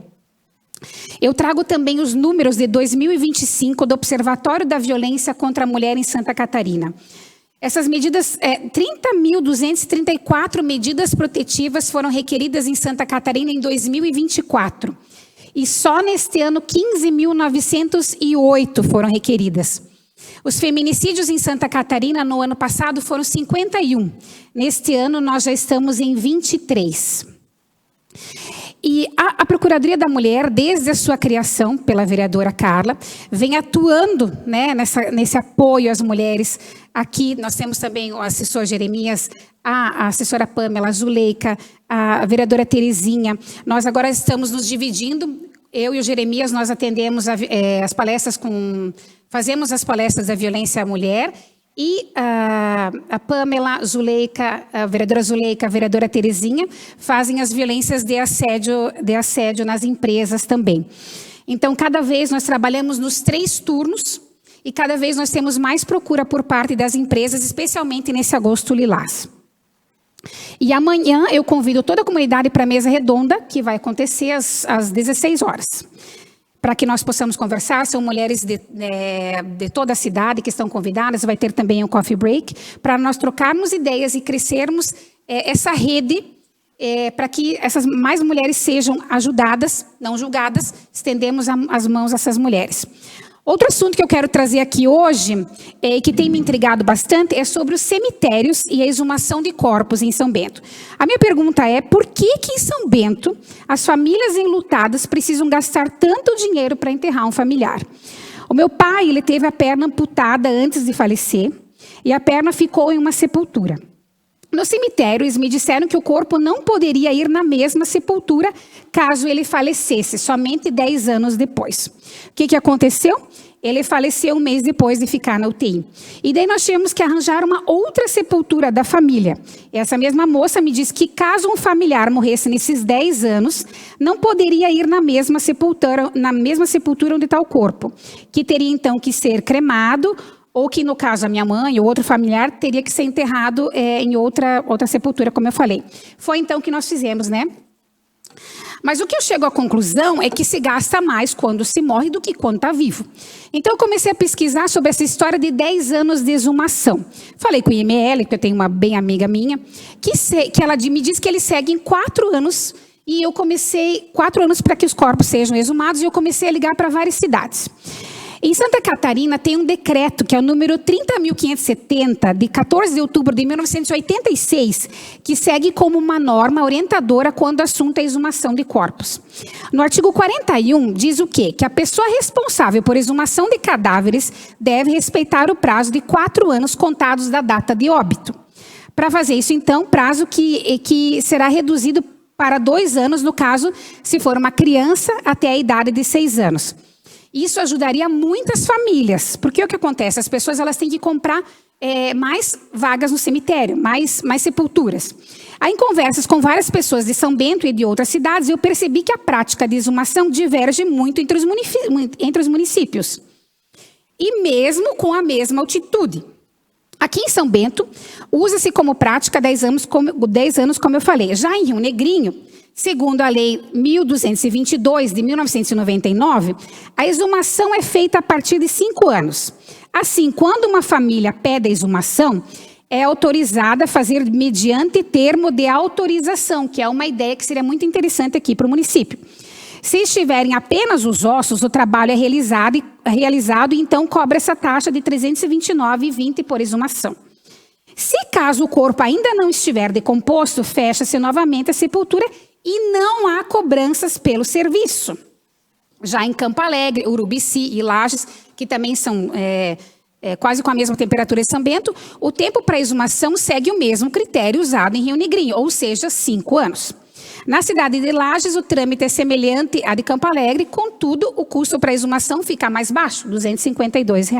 Eu trago também os números de 2025 do Observatório da Violência contra a Mulher em Santa Catarina. Essas medidas, 30.234 medidas protetivas foram requeridas em Santa Catarina em 2024. E só neste ano, 15.908 foram requeridas. Os feminicídios em Santa Catarina no ano passado foram 51. Neste ano, nós já estamos em 23. E a Procuradoria da Mulher, desde a sua criação pela vereadora Carla, vem atuando, né, nesse apoio às mulheres. Aqui nós temos também o assessor Jeremias, a assessora Pamela, a Zuleika, a vereadora Terezinha. Nós agora estamos nos dividindo. Eu e o Jeremias, nós atendemos as palestras fazemos as palestras da violência à mulher. E a Pamela, Zuleika, a vereadora Zuleika, a vereadora Terezinha, fazem as violências de assédio nas empresas também. Então, cada vez nós trabalhamos nos 3 turnos e cada vez nós temos mais procura por parte das empresas, especialmente nesse Agosto Lilás. E amanhã eu convido toda a comunidade para a mesa redonda, que vai acontecer às 16 horas. Para que nós possamos conversar, são mulheres de toda a cidade que estão convidadas, vai ter também um coffee break, para nós trocarmos ideias e crescermos essa rede, para que essas mais mulheres sejam ajudadas, não julgadas, estendemos as mãos a essas mulheres. Outro assunto que eu quero trazer aqui hoje, que tem me intrigado bastante, é sobre os cemitérios e a exumação de corpos em São Bento. A minha pergunta é, por que em São Bento as famílias enlutadas precisam gastar tanto dinheiro para enterrar um familiar? O meu pai, ele teve a perna amputada antes de falecer e a perna ficou em uma sepultura. No cemitério, eles me disseram que o corpo não poderia ir na mesma sepultura caso ele falecesse, somente 10 anos depois. O que aconteceu? Ele faleceu um mês depois de ficar na UTI. E daí nós tivemos que arranjar uma outra sepultura da família. E essa mesma moça me disse que caso um familiar morresse nesses 10 anos, não poderia ir na mesma sepultura onde está o corpo. Que teria então que ser cremado, ou que, no caso, a minha mãe ou outro familiar teria que ser enterrado em outra sepultura, como eu falei. Foi então que nós fizemos, né? Mas o que eu chego à conclusão é que se gasta mais quando se morre do que quando está vivo. Então, eu comecei a pesquisar sobre essa história de 10 anos de exumação. Falei com o IML, que eu tenho uma bem amiga minha, que ela me disse que eles seguem 4 anos, e eu comecei 4 anos para que os corpos sejam exumados, e eu comecei a ligar para várias cidades. Em Santa Catarina tem um decreto, que é o número 30.570, de 14 de outubro de 1986, que segue como uma norma orientadora quando o assunto é exumação de corpos. No artigo 41, diz o quê? Que a pessoa responsável por exumação de cadáveres deve respeitar o prazo de 4 anos contados da data de óbito. Para fazer isso, então, prazo que será reduzido para 2 anos, no caso, se for uma criança até a idade de 6 anos. Isso ajudaria muitas famílias, porque o que acontece? As pessoas elas têm que comprar mais vagas no cemitério, mais sepulturas. Aí, em conversas com várias pessoas de São Bento e de outras cidades, eu percebi que a prática de exumação diverge muito entre os municípios. E mesmo com a mesma altitude. Aqui em São Bento, usa-se como prática 10 anos, como eu falei. Já em Rio Negrinho, segundo a Lei 1222, de 1999, a exumação é feita a partir de 5 anos. Assim, quando uma família pede a exumação, é autorizada a fazer mediante termo de autorização, que é uma ideia que seria muito interessante aqui para o município. Se estiverem apenas os ossos, o trabalho é realizado e então cobra essa taxa de R$ 329,20 por exumação. Se caso o corpo ainda não estiver decomposto, fecha-se novamente a sepultura e não há cobranças pelo serviço. Já em Campo Alegre, Urubici e Lages, que também são quase com a mesma temperatura de São Bento, o tempo para exumação segue o mesmo critério usado em Rio Negrinho, ou seja, 5 anos. Na cidade de Lages, o trâmite é semelhante à de Campo Alegre, contudo, o custo para exumação fica mais baixo, R$ 252.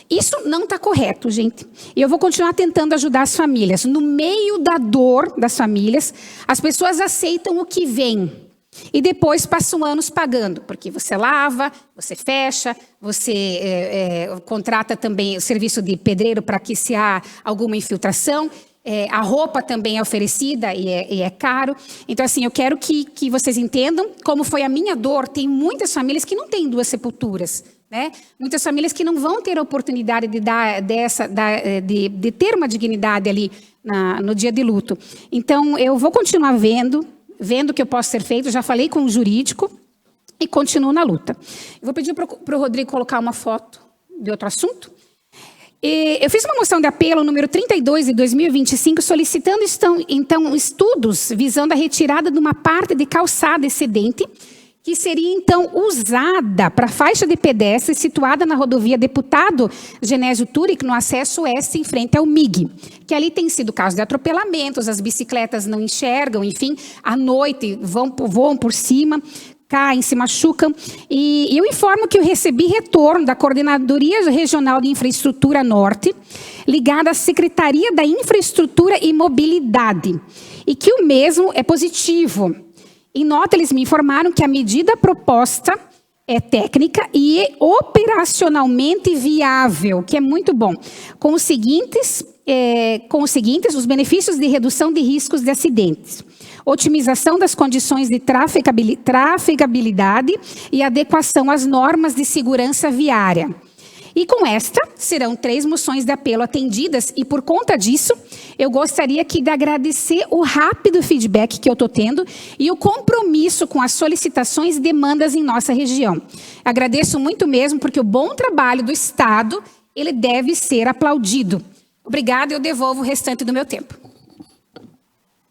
Isso não está correto, gente. E eu vou continuar tentando ajudar as famílias. No meio da dor das famílias, as pessoas aceitam o que vem. E depois passam anos pagando, porque você lava, você fecha, você contrata também o serviço de pedreiro para que se há alguma infiltração. A roupa também é oferecida e é caro. Então, assim, eu quero que vocês entendam como foi a minha dor. Tem muitas famílias que não têm 2 sepulturas. Né? Muitas famílias que não vão ter a oportunidade de ter uma dignidade ali no dia de luto. Então, eu vou continuar vendo o que eu posso ser feito. Já falei com o jurídico e continuo na luta. Eu vou pedir para o Rodrigo colocar uma foto de outro assunto. Eu fiz uma moção de apelo número 32 de 2025, solicitando então estudos visando a retirada de uma parte de calçada excedente, que seria, então, usada para a faixa de pedestres situada na rodovia Deputado Genésio Turic, no acesso oeste, em frente ao MIG. Que ali tem sido caso de atropelamentos, as bicicletas não enxergam, enfim, à noite voam por cima, caem, se machucam. E eu informo que eu recebi retorno da Coordenadoria Regional de Infraestrutura Norte, ligada à Secretaria da Infraestrutura e Mobilidade, e que o mesmo é positivo. Em nota, eles me informaram que a medida proposta é técnica e operacionalmente viável, que é muito bom. Com os seguintes, os benefícios de redução de riscos de acidentes, otimização das condições de trafegabilidade e adequação às normas de segurança viária. E com esta, serão 3 moções de apelo atendidas e, por conta disso, eu gostaria aqui de agradecer o rápido feedback que eu estou tendo e o compromisso com as solicitações e demandas em nossa região. Agradeço muito mesmo, porque o bom trabalho do Estado, ele deve ser aplaudido. Obrigada, eu devolvo o restante do meu tempo.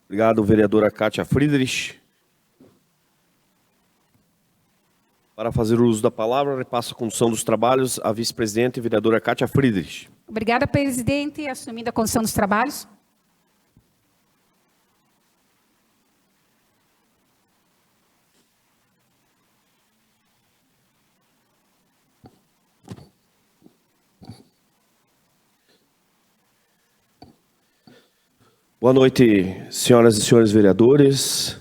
Obrigado, vereadora Kátia Friedrich. Para fazer uso da palavra, repasso a condução dos trabalhos à vice-presidente, vereadora Kátia Friedrich. Obrigada, presidente. Assumindo a condução dos trabalhos. Boa noite, senhoras e senhores vereadores.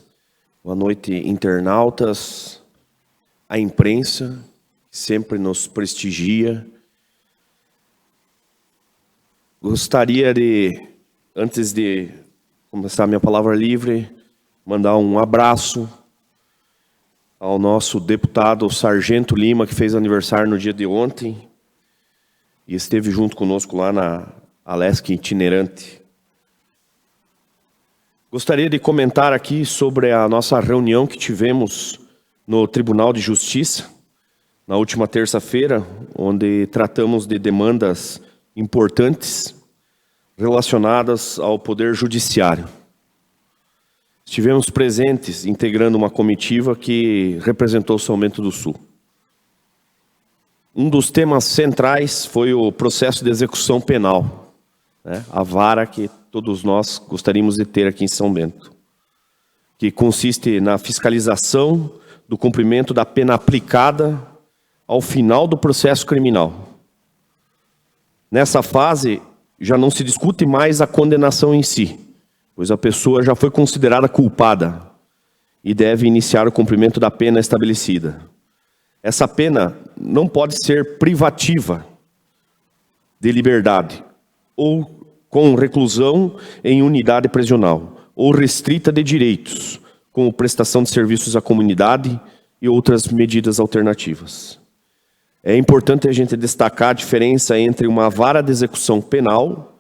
Boa noite, internautas. A imprensa, que sempre nos prestigia. Gostaria de, antes de começar minha palavra livre, mandar um abraço ao nosso deputado Sargento Lima, que fez aniversário no dia de ontem e esteve junto conosco lá na Alesc Itinerante. Gostaria de comentar aqui sobre a nossa reunião que tivemos no Tribunal de Justiça, na última terça-feira, onde tratamos de demandas importantes relacionadas ao Poder Judiciário. Estivemos presentes, integrando uma comitiva que representou São Bento do Sul. Um dos temas centrais foi o processo de execução penal, né? A vara que todos nós gostaríamos de ter aqui em São Bento, que consiste na fiscalização do cumprimento da pena aplicada ao final do processo criminal. Nessa fase, já não se discute mais a condenação em si, pois a pessoa já foi considerada culpada e deve iniciar o cumprimento da pena estabelecida. Essa pena não pode ser privativa de liberdade, ou com reclusão em unidade prisional, ou restrita de direitos, como prestação de serviços à comunidade e outras medidas alternativas. É importante a gente destacar a diferença entre uma vara de execução penal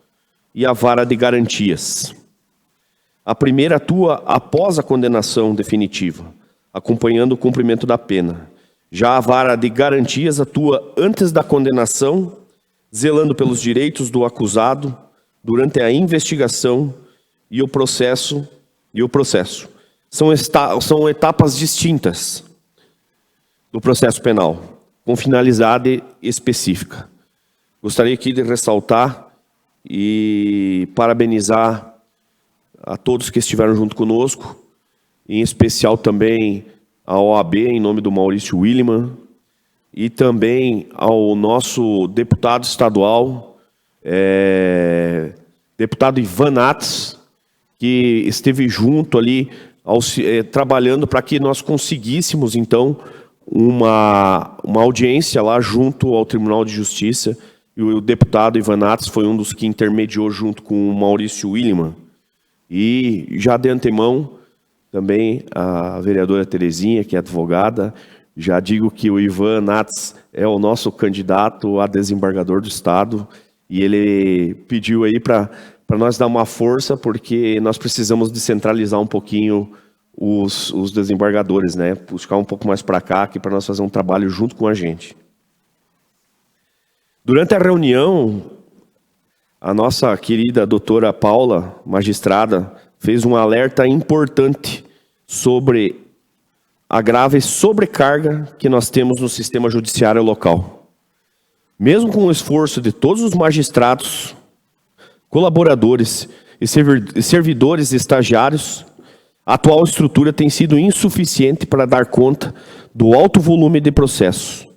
e a vara de garantias. A primeira atua após a condenação definitiva, acompanhando o cumprimento da pena. Já a vara de garantias atua antes da condenação, zelando pelos direitos do acusado durante a investigação e o processo. São etapas distintas do processo penal, com finalidade específica. Gostaria aqui de ressaltar e parabenizar a todos que estiveram junto conosco, em especial também a OAB, em nome do Maurício Williman, e também ao nosso deputado estadual, deputado Ivan Nats, que esteve junto ali, trabalhando para que nós conseguíssemos, então, uma audiência lá junto ao Tribunal de Justiça, e o deputado Ivan Nats foi um dos que intermediou junto com o Maurício Williman. E já de antemão, também a vereadora Terezinha, que é advogada, já digo que o Ivan Nats é o nosso candidato a desembargador do Estado, e ele pediu aí para nós dar uma força, porque nós precisamos descentralizar um pouquinho os desembargadores, né? Buscar um pouco mais para cá, aqui para nós fazer um trabalho junto com a gente. Durante a reunião, a nossa querida doutora Paula, magistrada, fez um alerta importante sobre a grave sobrecarga que nós temos no sistema judiciário local. Mesmo com o esforço de todos os magistrados, colaboradores e servidores e estagiários, a atual estrutura tem sido insuficiente para dar conta do alto volume de processos.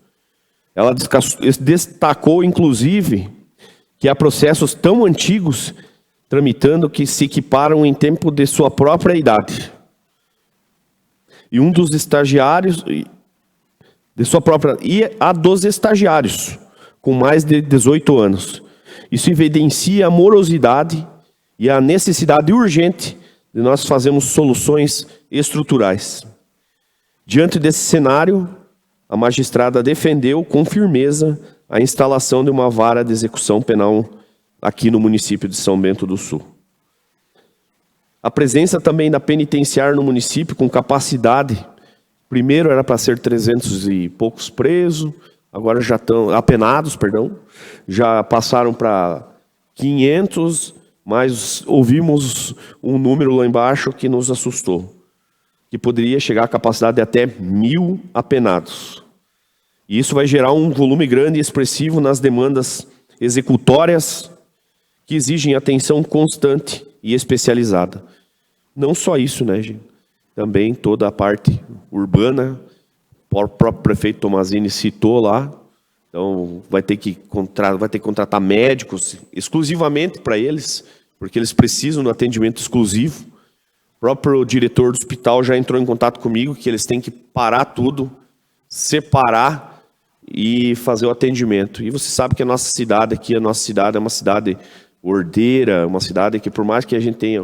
Ela destacou, inclusive, que há processos tão antigos tramitando que se equiparam em tempo de sua própria idade. E um dos estagiários, e a dos estagiários, com mais de 18 anos. Isso evidencia a morosidade e a necessidade urgente de nós fazermos soluções estruturais. Diante desse cenário, a magistrada defendeu com firmeza a instalação de uma vara de execução penal aqui no município de São Bento do Sul. A presença também da penitenciária no município com capacidade. Primeiro era para ser 300 e poucos presos, agora já estão apenados, perdão. Já passaram para 500, mas ouvimos um número lá embaixo que nos assustou, que poderia chegar à capacidade de até 1.000 apenados. E isso vai gerar um volume grande e expressivo nas demandas executórias que exigem atenção constante e especializada. Não só isso, né, gente? Também toda a parte urbana, o próprio prefeito Tomazini citou lá, então vai ter que contratar médicos exclusivamente para eles, porque eles precisam de atendimento exclusivo. O próprio diretor do hospital já entrou em contato comigo que eles têm que parar tudo, separar e fazer o atendimento. E você sabe que a nossa cidade aqui, é uma cidade ordeira, uma cidade que, por mais que a gente tenha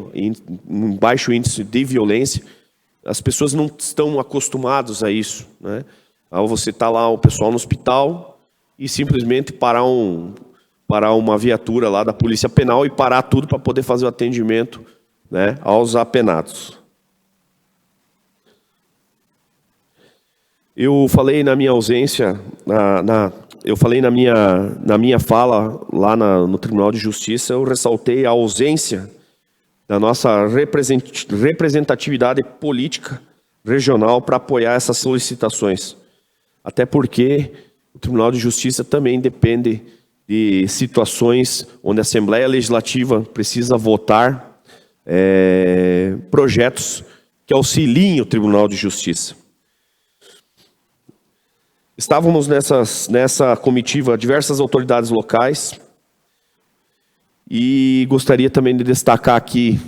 um baixo índice de violência, as pessoas não estão acostumadas a isso, né? Ao você estar lá, o pessoal no hospital, e simplesmente parar uma viatura lá da Polícia Penal e parar tudo para poder fazer o atendimento, né, aos apenados. Eu falei na minha ausência, eu falei na minha fala lá no Tribunal de Justiça, eu ressaltei a ausência da nossa representatividade política regional para apoiar essas solicitações. Até porque o Tribunal de Justiça também depende de situações onde a Assembleia Legislativa precisa votar projetos que auxiliem o Tribunal de Justiça. Estávamos nessa comitiva diversas autoridades locais e gostaria também de destacar aqui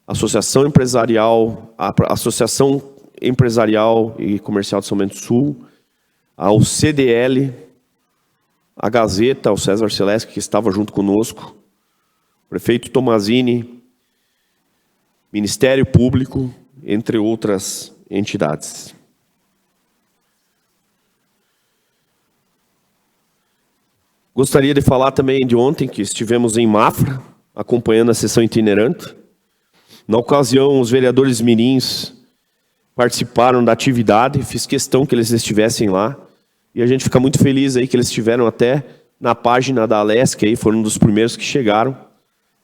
a Associação Empresarial e Comercial de São Bento do Sul, ao CDL, a Gazeta, o César Celeste, que estava junto conosco, o prefeito Tomazini, Ministério Público, entre outras entidades. Gostaria de falar também de ontem, que estivemos em Mafra, acompanhando a sessão itinerante. Na ocasião, os vereadores mirins participaram da atividade, fiz questão que eles estivessem lá, e a gente fica muito feliz aí que eles estiveram até na página da Alesc, aí foram um dos primeiros que chegaram,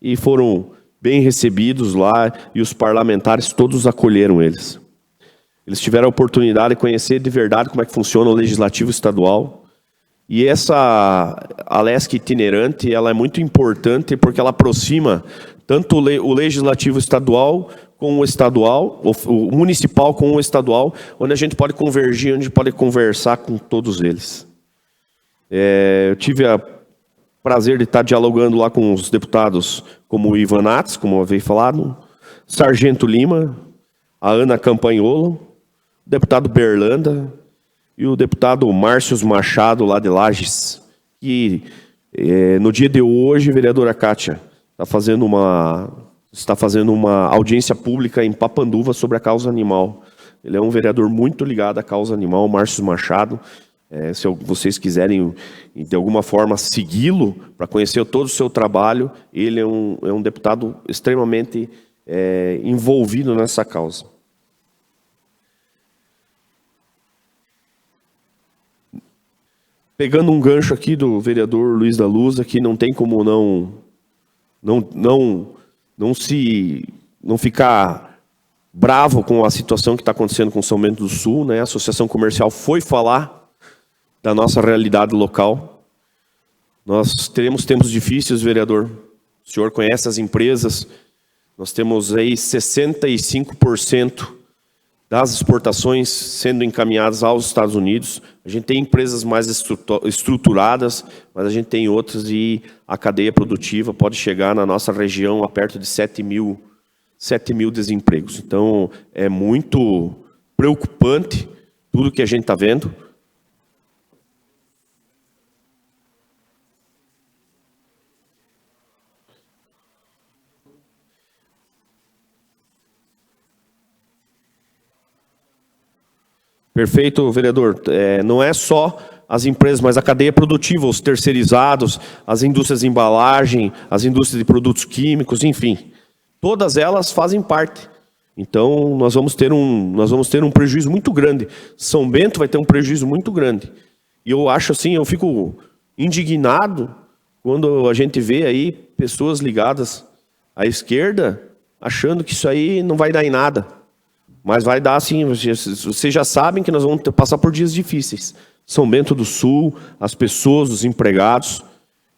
e foram bem recebidos lá, e os parlamentares todos acolheram eles. Eles tiveram a oportunidade de conhecer de verdade como é que funciona o Legislativo Estadual. E essa Alesc itinerante, ela é muito importante porque ela aproxima tanto o Legislativo Estadual com o estadual, o municipal com o estadual, onde a gente pode convergir, onde pode conversar com todos eles. Eu tive o prazer de estar dialogando lá com os deputados como o Ivan Nats, como eu havia falado, Sargento Lima, a Ana Campanholo, o deputado Berlanda, e o deputado Márcio Machado, lá de Lages, que no dia de hoje, vereadora Kátia, está fazendo uma audiência pública em Papanduva sobre a causa animal. Ele é um vereador muito ligado à causa animal, Márcio Machado. Se vocês quiserem, de alguma forma, segui-lo, para conhecer todo o seu trabalho, ele é um deputado extremamente envolvido nessa causa. Pegando um gancho aqui do vereador Luiz da Luz, aqui não tem como não ficar bravo com a situação que está acontecendo com São Bento do Sul, né? A Associação Comercial foi falar da nossa realidade local. Nós teremos tempos difíceis, vereador. O senhor conhece as empresas. Nós temos aí 65% das exportações sendo encaminhadas aos Estados Unidos. A gente tem empresas mais estruturadas, mas a gente tem outras e a cadeia produtiva pode chegar na nossa região a perto de 7 mil desempregos. Então, é muito preocupante tudo que a gente está vendo. Perfeito, vereador. Não é só as empresas, mas a cadeia produtiva, os terceirizados, as indústrias de embalagem, as indústrias de produtos químicos, enfim. todas elas fazem parte. Então, nós vamos ter um prejuízo muito grande. São Bento vai ter um prejuízo muito grande. E eu acho assim, eu fico indignado quando a gente vê aí pessoas ligadas à esquerda achando que isso aí não vai dar em nada. Mas vai dar sim, vocês já sabem que nós vamos passar por dias difíceis. São Bento do Sul, as pessoas, os empregados.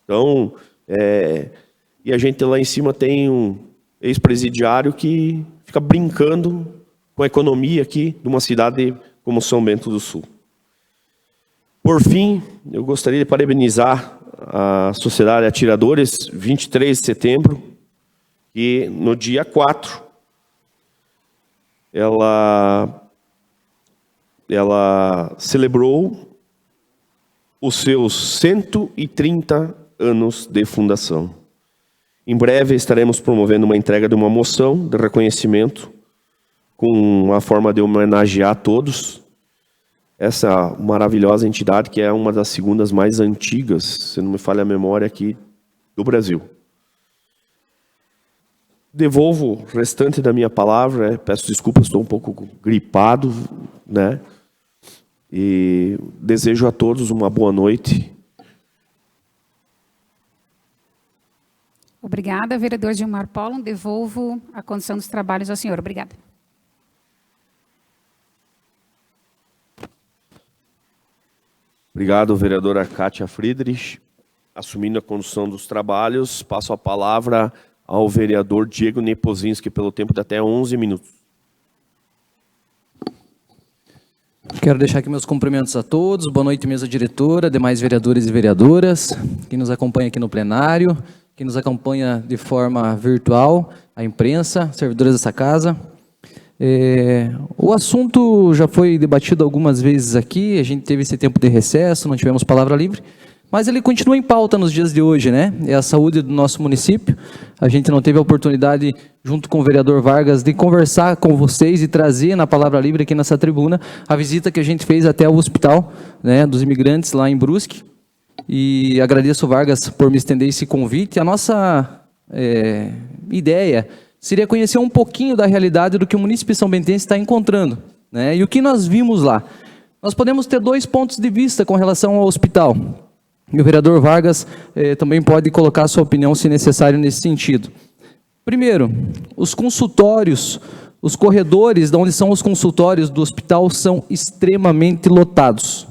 Então, e a gente lá em cima tem um ex-presidiário que fica brincando com a economia aqui de uma cidade como São Bento do Sul. Por fim, eu gostaria de parabenizar a Sociedade Atiradores, 23 de setembro, que no dia 4, ela celebrou os seus 130 anos de fundação. Em breve estaremos promovendo uma entrega de uma moção de reconhecimento com uma forma de homenagear todos essa maravilhosa entidade que é uma das segundas mais antigas, se não me falha a memória, aqui do Brasil. Devolvo o restante da minha palavra, peço desculpas, estou um pouco gripado, né? E desejo a todos uma boa noite. Obrigada, vereador Gilmar Pollon. Devolvo a condução dos trabalhos ao senhor. Obrigada. Obrigado, vereadora Kátia Friedrich. Assumindo a condução dos trabalhos, passo a palavra ao vereador Diego Nepozinski, pelo tempo de até 11 minutos. Quero deixar aqui meus cumprimentos a todos. Boa noite, mesa diretora, demais vereadores e vereadoras, quem nos acompanha aqui no plenário, quem nos acompanha de forma virtual, a imprensa, servidores dessa casa. O assunto já foi debatido algumas vezes aqui, a gente teve esse tempo de recesso, não tivemos palavra livre, mas ele continua em pauta nos dias de hoje, né? É a saúde do nosso município. A gente não teve a oportunidade, junto com o vereador Vargas, de conversar com vocês e trazer na palavra livre aqui nessa tribuna a visita que a gente fez até o hospital, né, dos imigrantes lá em Brusque. E agradeço, Vargas, por me estender esse convite. A nossa ideia seria conhecer um pouquinho da realidade do que o município são bentense está encontrando, né? E o que nós vimos lá. Nós podemos ter dois pontos de vista com relação ao hospital. E o vereador Vargas também pode colocar a sua opinião, se necessário, nesse sentido. Primeiro, os consultórios, os corredores de onde são os consultórios do hospital são extremamente lotados.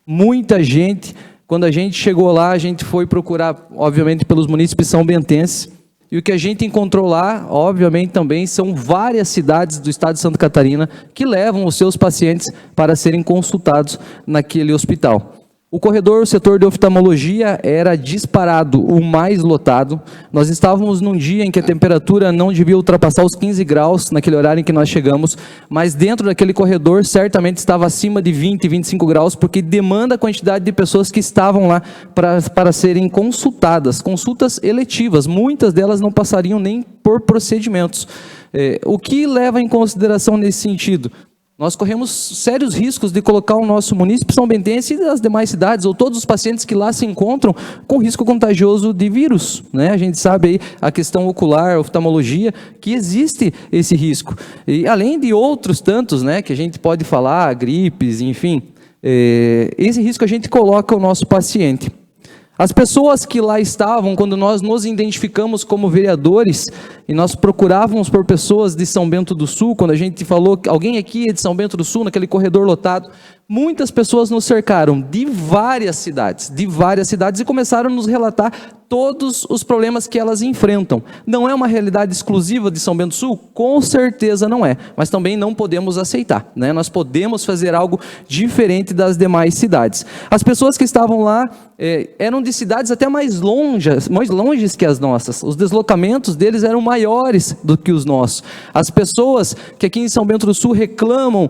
Muita gente, quando a gente chegou lá, a gente foi procurar, obviamente, pelos munícipes são bentenses, e o que a gente encontrou lá, obviamente, também são várias cidades do estado de Santa Catarina que levam os seus pacientes para serem consultados naquele hospital. O corredor, o setor de oftalmologia era disparado, o mais lotado. Nós estávamos num dia em que a temperatura não devia ultrapassar os 15 graus, naquele horário em que nós chegamos, mas dentro daquele corredor certamente estava acima de 20, 25 graus, porque demanda a quantidade de pessoas que estavam lá para serem consultadas, consultas eletivas, muitas delas não passariam nem por procedimentos. O que leva em consideração nesse sentido? Nós corremos sérios riscos de colocar o nosso município são bentense e as demais cidades, ou todos os pacientes que lá se encontram, com risco contagioso de vírus, né? A gente sabe aí a questão ocular, oftalmologia, que existe esse risco. E além de outros tantos, né, que a gente pode falar, gripes, enfim, esse risco a gente coloca o nosso paciente. As pessoas que lá estavam, quando nós nos identificamos como vereadores, e nós procurávamos por pessoas de São Bento do Sul, quando a gente falou que alguém aqui é de São Bento do Sul, naquele corredor lotado, muitas pessoas nos cercaram de várias cidades, e começaram a nos relatar todos os problemas que elas enfrentam. Não é uma realidade exclusiva de São Bento do Sul? Com certeza não é, mas também não podemos aceitar, né? Nós podemos fazer algo diferente das demais cidades. As pessoas que estavam lá eram de cidades até mais longes que as nossas, os deslocamentos deles eram maiores do que os nossos. As pessoas que aqui em São Bento do Sul reclamam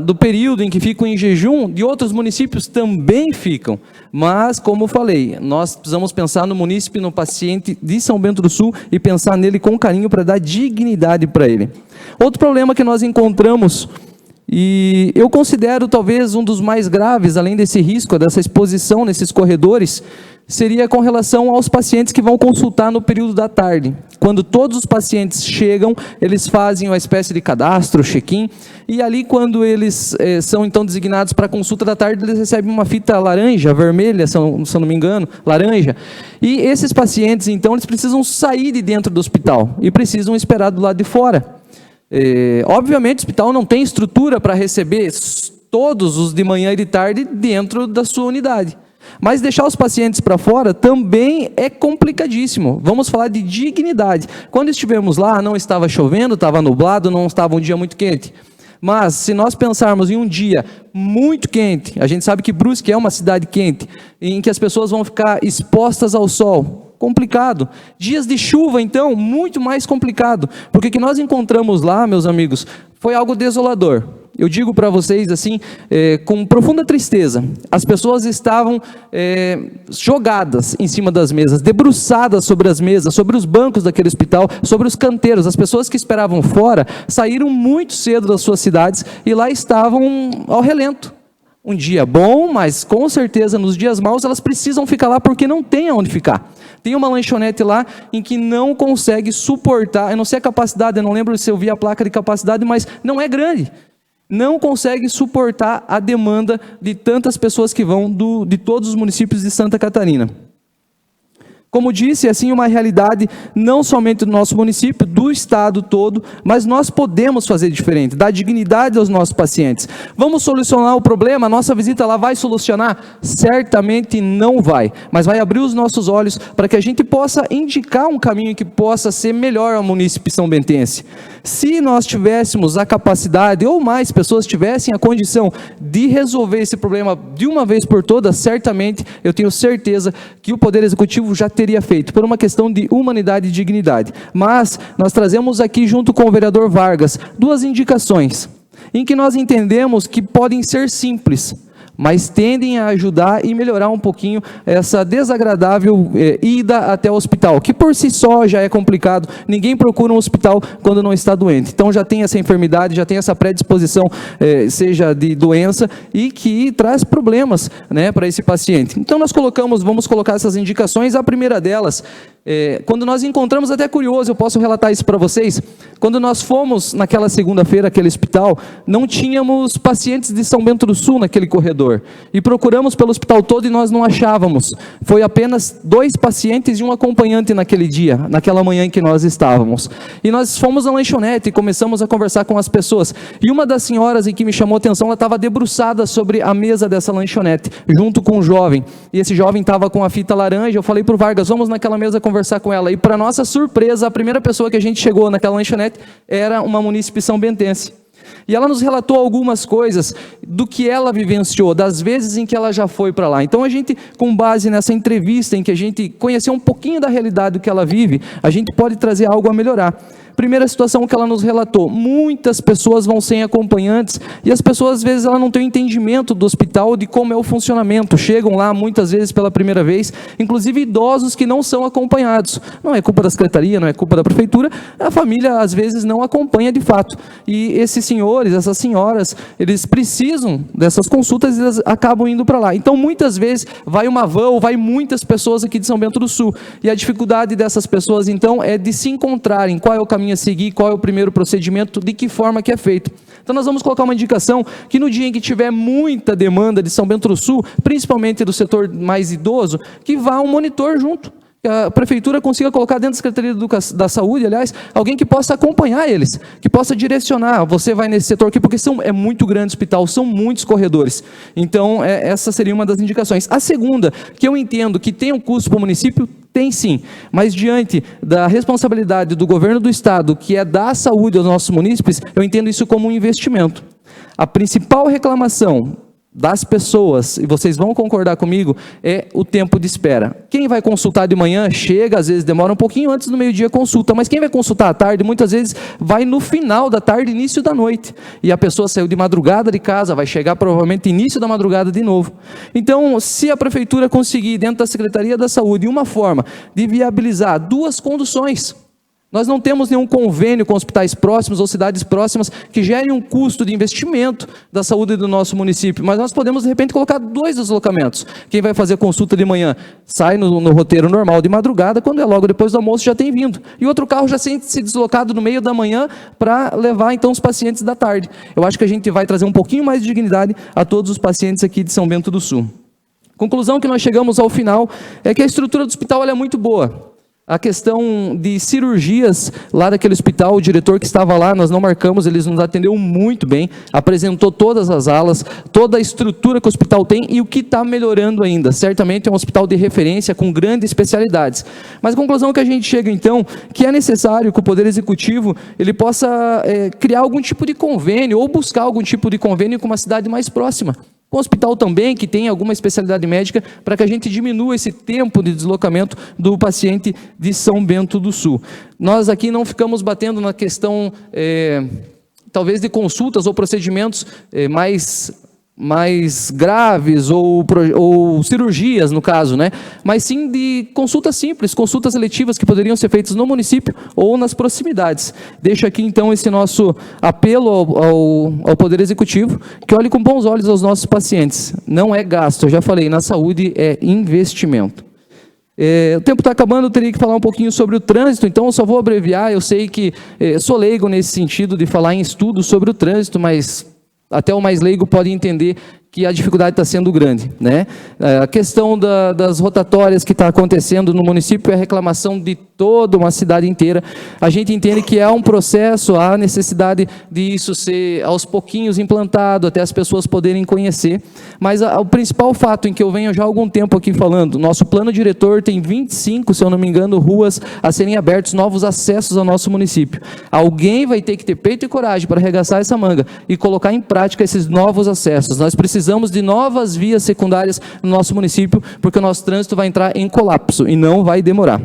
do período em que ficam em jejum, de outros municípios também ficam. Mas, como falei, nós precisamos pensar no munícipe, no paciente de São Bento do Sul e pensar nele com carinho para dar dignidade para ele. Outro problema que nós encontramos, e eu considero talvez um dos mais graves, além desse risco, dessa exposição nesses corredores, seria com relação aos pacientes que vão consultar no período da tarde. quando todos os pacientes chegam, eles fazem uma espécie de cadastro, check-in, e ali quando eles são então designados para a consulta da tarde, eles recebem uma fita laranja, vermelha, se eu não me engano, laranja, e esses pacientes então eles precisam sair de dentro do hospital e precisam esperar do lado de fora. Obviamente o hospital não tem estrutura para receber todos os de manhã e de tarde dentro da sua unidade. Mas deixar os pacientes para fora também é complicadíssimo. Vamos falar de dignidade. Quando estivemos lá, não estava chovendo, estava nublado, não estava um dia muito quente. Mas se nós pensarmos em um dia muito quente, a gente sabe que Brusque é uma cidade quente, em que as pessoas vão ficar expostas ao sol. Complicado. Dias de chuva, então, muito mais complicado. Porque o que nós encontramos lá, meus amigos, foi algo desolador. Eu digo para vocês assim, com profunda tristeza, as pessoas estavam jogadas em cima das mesas, debruçadas sobre as mesas, sobre os bancos daquele hospital, sobre os canteiros. As pessoas que esperavam fora saíram muito cedo das suas cidades e lá estavam ao relento. Um dia bom, mas com certeza nos dias maus elas precisam ficar lá porque não tem aonde ficar. Tem uma lanchonete lá em que não consegue suportar, eu não sei a capacidade, eu não lembro se eu vi a placa de capacidade, mas não é grande. Não consegue suportar a demanda de tantas pessoas que vão de todos os municípios de Santa Catarina. Como disse, é assim uma realidade não somente do nosso município, do estado todo, mas nós podemos fazer diferente, dar dignidade aos nossos pacientes. Vamos solucionar o problema? A nossa visita lá vai solucionar? Certamente não vai, mas vai abrir os nossos olhos para que a gente possa indicar um caminho que possa ser melhor ao município são bentense. Se nós tivéssemos a capacidade, ou mais pessoas tivessem a condição de resolver esse problema de uma vez por todas, certamente, eu tenho certeza que o Poder Executivo já teria feito, por uma questão de humanidade e dignidade. Mas nós trazemos aqui, junto com o vereador Vargas, duas indicações, em que nós entendemos que podem ser simples, mas tendem a ajudar e melhorar um pouquinho essa desagradável ida até o hospital, que por si só já é complicado. Ninguém procura um hospital quando não está doente. Então já tem essa enfermidade, já tem essa predisposição, seja de doença, e que traz problemas, né, para esse paciente. Então nós vamos colocar essas indicações. A primeira delas, quando nós encontramos, até curioso, eu posso relatar isso para vocês, quando nós fomos naquela segunda-feira àquele hospital, não tínhamos pacientes de São Bento do Sul naquele corredor, e procuramos pelo hospital todo e nós não achávamos. Foi apenas 2 pacientes e um acompanhante naquele dia, naquela manhã em que nós estávamos. E nós fomos na lanchonete e começamos a conversar com as pessoas, e uma das senhoras em que me chamou a atenção, ela estava debruçada sobre a mesa dessa lanchonete, junto com um jovem, e esse jovem estava com a fita laranja. Eu falei para o Vargas, vamos naquela mesa conversar com ela, e para nossa surpresa, a primeira pessoa que a gente chegou naquela lanchonete era uma munícipe são bentense. E ela nos relatou algumas coisas do que ela vivenciou, das vezes em que ela já foi para lá. Então a gente, com base nessa entrevista em que a gente conheceu um pouquinho da realidade do que ela vive, a gente pode trazer algo a melhorar. Primeira situação que ela nos relatou, muitas pessoas vão sem acompanhantes, e as pessoas às vezes ela não tem o entendimento do hospital, de como é o funcionamento, chegam lá muitas vezes pela primeira vez, inclusive idosos que não são acompanhados. Não é culpa da secretaria, não é culpa da prefeitura, a família às vezes não acompanha de fato, e esses senhores, essas senhoras, eles precisam dessas consultas e eles acabam indo para lá. Então muitas vezes vai uma van ou vai muitas pessoas aqui de São Bento do Sul, e a dificuldade dessas pessoas então é de se encontrarem, qual é o caminho a seguir, qual é o primeiro procedimento, de que forma que é feito. Então nós vamos colocar uma indicação que no dia em que tiver muita demanda de São Bento do Sul, principalmente do setor mais idoso, que vá um monitor junto, que a prefeitura consiga colocar dentro da Secretaria da Saúde, aliás, alguém que possa acompanhar eles, que possa direcionar, você vai nesse setor aqui, porque é muito grande o hospital, são muitos corredores. Então essa seria uma das indicações. A segunda, que eu entendo que tem um custo para o município, tem sim, mas diante da responsabilidade do governo do estado, que é dar saúde aos nossos munícipes, eu entendo isso como um investimento. A principal reclamação das pessoas, e vocês vão concordar comigo, é o tempo de espera. Quem vai consultar de manhã, chega, às vezes demora um pouquinho antes do meio-dia consulta, mas quem vai consultar à tarde, muitas vezes vai no final da tarde, início da noite, e a pessoa saiu de madrugada de casa, vai chegar provavelmente início da madrugada de novo. Então, se a prefeitura conseguir, dentro da Secretaria da Saúde, uma forma de viabilizar 2 conduções, Nós não temos nenhum convênio com hospitais próximos ou cidades próximas que gerem um custo de investimento da saúde do nosso município, mas nós podemos, de repente, colocar 2 deslocamentos. Quem vai fazer consulta de manhã sai no roteiro normal de madrugada, quando é logo depois do almoço já tem vindo. E outro carro já sente se deslocado no meio da manhã para levar, então, os pacientes da tarde. Eu acho que a gente vai trazer um pouquinho mais de dignidade a todos os pacientes aqui de São Bento do Sul. Conclusão que nós chegamos ao final é que a estrutura do hospital ela é muito boa. A questão de cirurgias lá daquele hospital, o diretor que estava lá, nós não marcamos, eles nos atendeu muito bem, apresentou todas as alas, toda a estrutura que o hospital tem e o que está melhorando ainda. Certamente é um hospital de referência com grandes especialidades. Mas a conclusão que a gente chega então, que é necessário que o Poder Executivo ele possa criar algum tipo de convênio ou buscar algum tipo de convênio com uma cidade mais próxima. Com o hospital também, que tem alguma especialidade médica, para que a gente diminua esse tempo de deslocamento do paciente de São Bento do Sul. Nós aqui não ficamos batendo na questão, talvez, de consultas ou procedimentos mais graves ou cirurgias, no caso, né? Mas sim de consultas simples, consultas eletivas que poderiam ser feitas no município ou nas proximidades. Deixo aqui, então, esse nosso apelo ao Poder Executivo, que olhe com bons olhos aos nossos pacientes. Não é gasto, eu já falei, na saúde é investimento. O tempo está acabando, eu teria que falar um pouquinho sobre o trânsito, então eu só vou abreviar. Eu sei que sou leigo nesse sentido de falar em estudos sobre o trânsito, mas até o mais leigo pode entender que a dificuldade está sendo grande, né? A questão das rotatórias que está acontecendo no município é reclamação de toda uma cidade inteira. A gente entende que há um processo, há necessidade de isso ser aos pouquinhos implantado, até as pessoas poderem conhecer, mas o principal fato em que eu venho já há algum tempo aqui falando, nosso plano diretor tem 25, se eu não me engano, ruas a serem abertos, novos acessos ao nosso município. Alguém vai ter que ter peito e coragem para arregaçar essa manga e colocar em prática esses novos acessos. Nós precisamos de novas vias secundárias no nosso município, porque o nosso trânsito vai entrar em colapso e não vai demorar.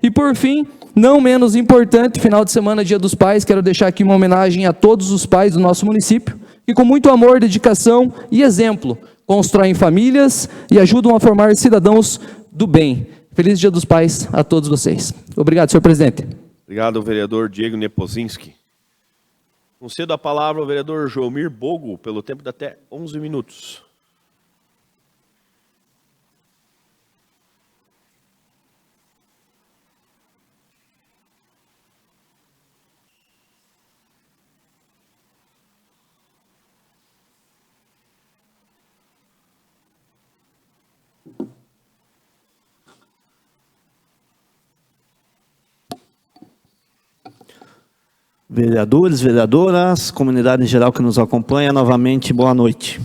E por fim, não menos importante, final de semana, Dia dos Pais, quero deixar aqui uma homenagem a todos os pais do nosso município, que com muito amor, dedicação e exemplo, constroem famílias e ajudam a formar cidadãos do bem. Feliz Dia dos Pais a todos vocês. Obrigado, senhor presidente. Obrigado, vereador Diego Nepozinski. Concedo a palavra ao vereador Joelmir Bogo, pelo tempo de até 11 minutos. Vereadores, vereadoras, comunidade em geral que nos acompanha, novamente, boa noite.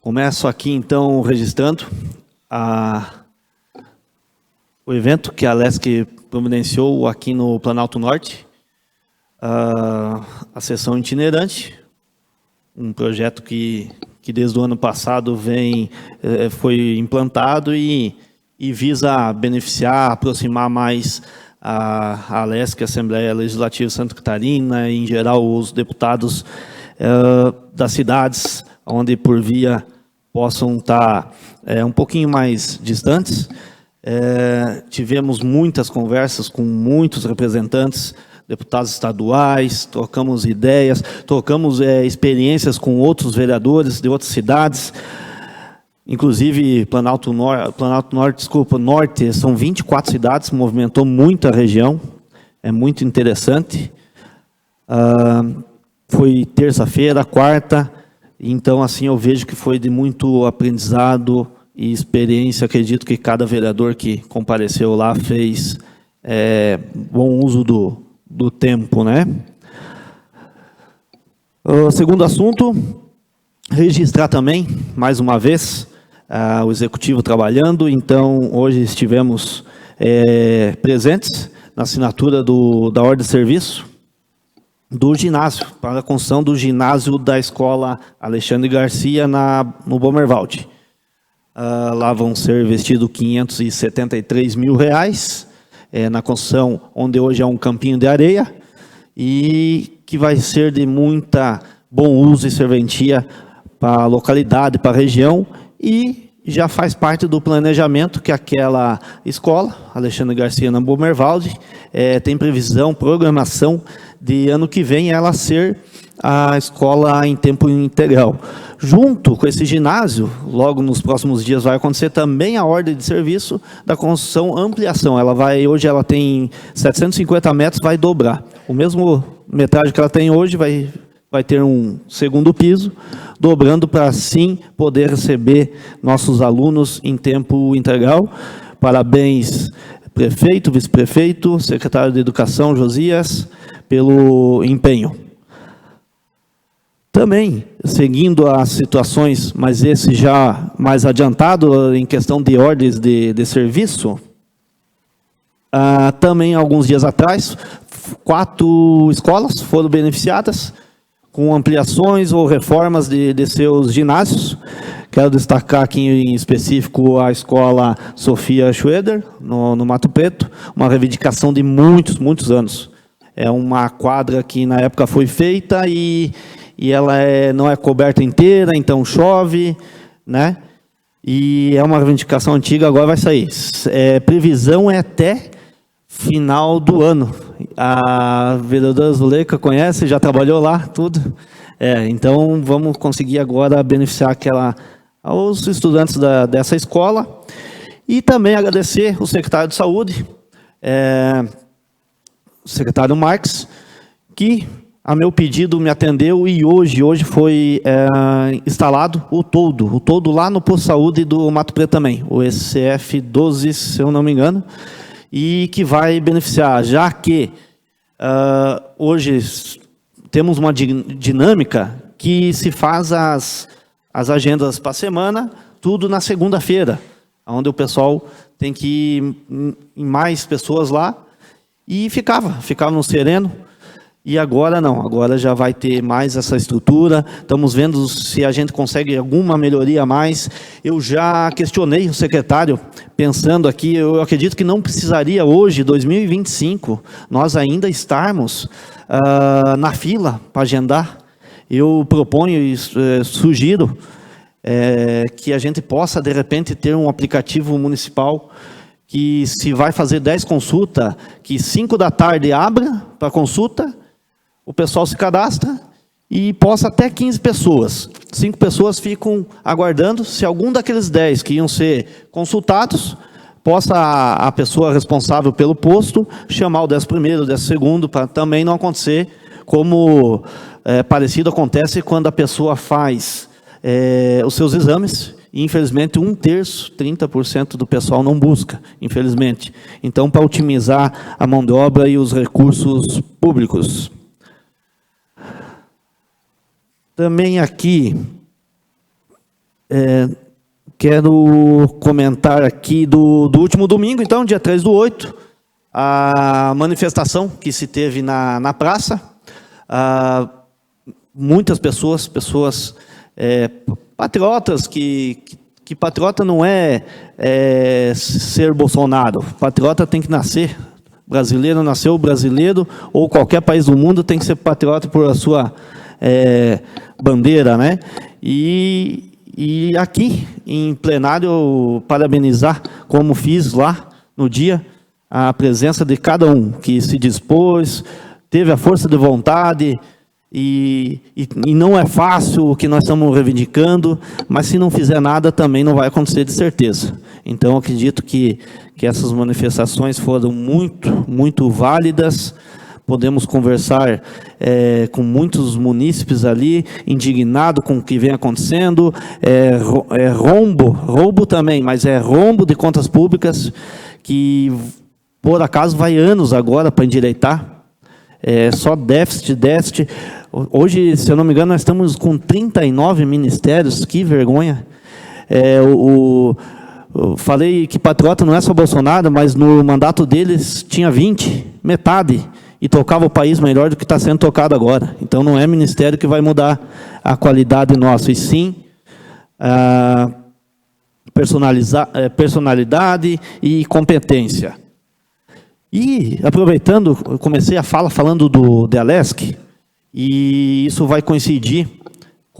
Começo aqui, então, registrando o evento que a LESC providenciou aqui no Planalto Norte, a sessão itinerante, um projeto que desde o ano passado foi implantado e visa beneficiar, aproximar mais a LESC, a Assembleia Legislativa de Santa Catarina, e, em geral, os deputados das cidades, onde, por via, possam estar um pouquinho mais distantes. Tivemos muitas conversas com muitos representantes, deputados estaduais, trocamos ideias, trocamos experiências com outros vereadores de outras cidades. Inclusive, Norte, são 24 cidades, movimentou muito a região, é muito interessante. Foi terça-feira, quarta, então, assim, eu vejo que foi de muito aprendizado e experiência. Acredito que cada vereador que compareceu lá fez bom uso do tempo, né? O segundo assunto, registrar também, mais uma vez, o Executivo trabalhando. Então, hoje estivemos presentes na assinatura da ordem de serviço do ginásio, para a construção do ginásio da Escola Alexandre Garcia, no Bomerwald. Lá vão ser investidos R$573 mil, na construção, onde hoje é um campinho de areia, e que vai ser de muita bom uso e serventia para a localidade, para a região, e já faz parte do planejamento que aquela escola, Alexandre Garcia na Bomervalde, tem previsão, programação de ano que vem ela ser a escola em tempo integral. Junto com esse ginásio, logo nos próximos dias vai acontecer também a ordem de serviço da construção ampliação. Hoje ela tem 750 metros, vai dobrar. O mesmo metragem que ela tem hoje vai ter um segundo piso, dobrando para assim poder receber nossos alunos em tempo integral. Parabéns, prefeito, vice-prefeito, secretário de Educação, Josias, pelo empenho. Também, seguindo as situações, mas esse já mais adiantado, em questão de ordens de serviço, também, alguns dias atrás, 4 escolas foram beneficiadas com ampliações ou reformas de seus ginásios. Quero destacar aqui em específico a escola Sofia Schroeder, no Mato Preto, uma reivindicação de muitos anos. É uma quadra que na época foi feita e ela não é coberta inteira, então chove, né? E é uma reivindicação antiga, agora vai sair. Previsão é até final do ano. A vereadora Zuleika conhece, já trabalhou lá, tudo. Então, vamos conseguir agora beneficiar os estudantes dessa escola. E também agradecer o secretário de Saúde, o secretário Marques, que, a meu pedido, me atendeu e hoje foi instalado o todo lá no posto de saúde do Mato Preto também, o SCF 12, se eu não me engano, e que vai beneficiar, já que hoje temos uma dinâmica que se faz as agendas para a semana, tudo na segunda-feira, onde o pessoal tem que ir em mais pessoas lá, e ficava no sereno. E agora não, agora já vai ter mais essa estrutura, estamos vendo se a gente consegue alguma melhoria a mais. Eu já questionei o secretário, pensando aqui, eu acredito que não precisaria hoje, 2025, nós ainda estarmos na fila para agendar. Eu proponho e sugiro que a gente possa, de repente, ter um aplicativo municipal que, se vai fazer 10 consultas, que 5 da tarde abra para consulta, o pessoal se cadastra e possa até 15 pessoas. 5 pessoas ficam aguardando. Se algum daqueles 10 que iam ser consultados, possa a pessoa responsável pelo posto chamar o 10º, o 12º, para também não acontecer como parecido acontece quando a pessoa faz os seus exames e, infelizmente, 1/3, 30% do pessoal não busca, infelizmente. Então, para otimizar a mão de obra e os recursos públicos. Também aqui, quero comentar aqui do último domingo, então, dia 3/8, a manifestação que se teve na praça. Muitas pessoas patriotas, que patriota não é ser Bolsonaro, patriota tem que nascer, brasileiro nasceu brasileiro, ou qualquer país do mundo tem que ser patriota por a sua bandeira, né? E aqui, em plenário, parabenizar, como fiz lá no dia, a presença de cada um que se dispôs, teve a força de vontade, e não é fácil o que nós estamos reivindicando, mas se não fizer nada também não vai acontecer, de certeza. Então, acredito que essas manifestações foram muito válidas. Podemos conversar com muitos munícipes ali, indignados com o que vem acontecendo. Roubo também, mas é rombo de contas públicas, que por acaso vai anos agora para endireitar. Só déficit. Hoje, se eu não me engano, nós estamos com 39 ministérios, que vergonha. Eu falei que patriota não é só Bolsonaro, mas no mandato deles tinha 20, metade, e tocava o país melhor do que está sendo tocado agora. Então, não é ministério que vai mudar a qualidade nossa, e sim personalidade e competência. E, aproveitando, eu comecei a fala falando do DEALESC, e isso vai coincidir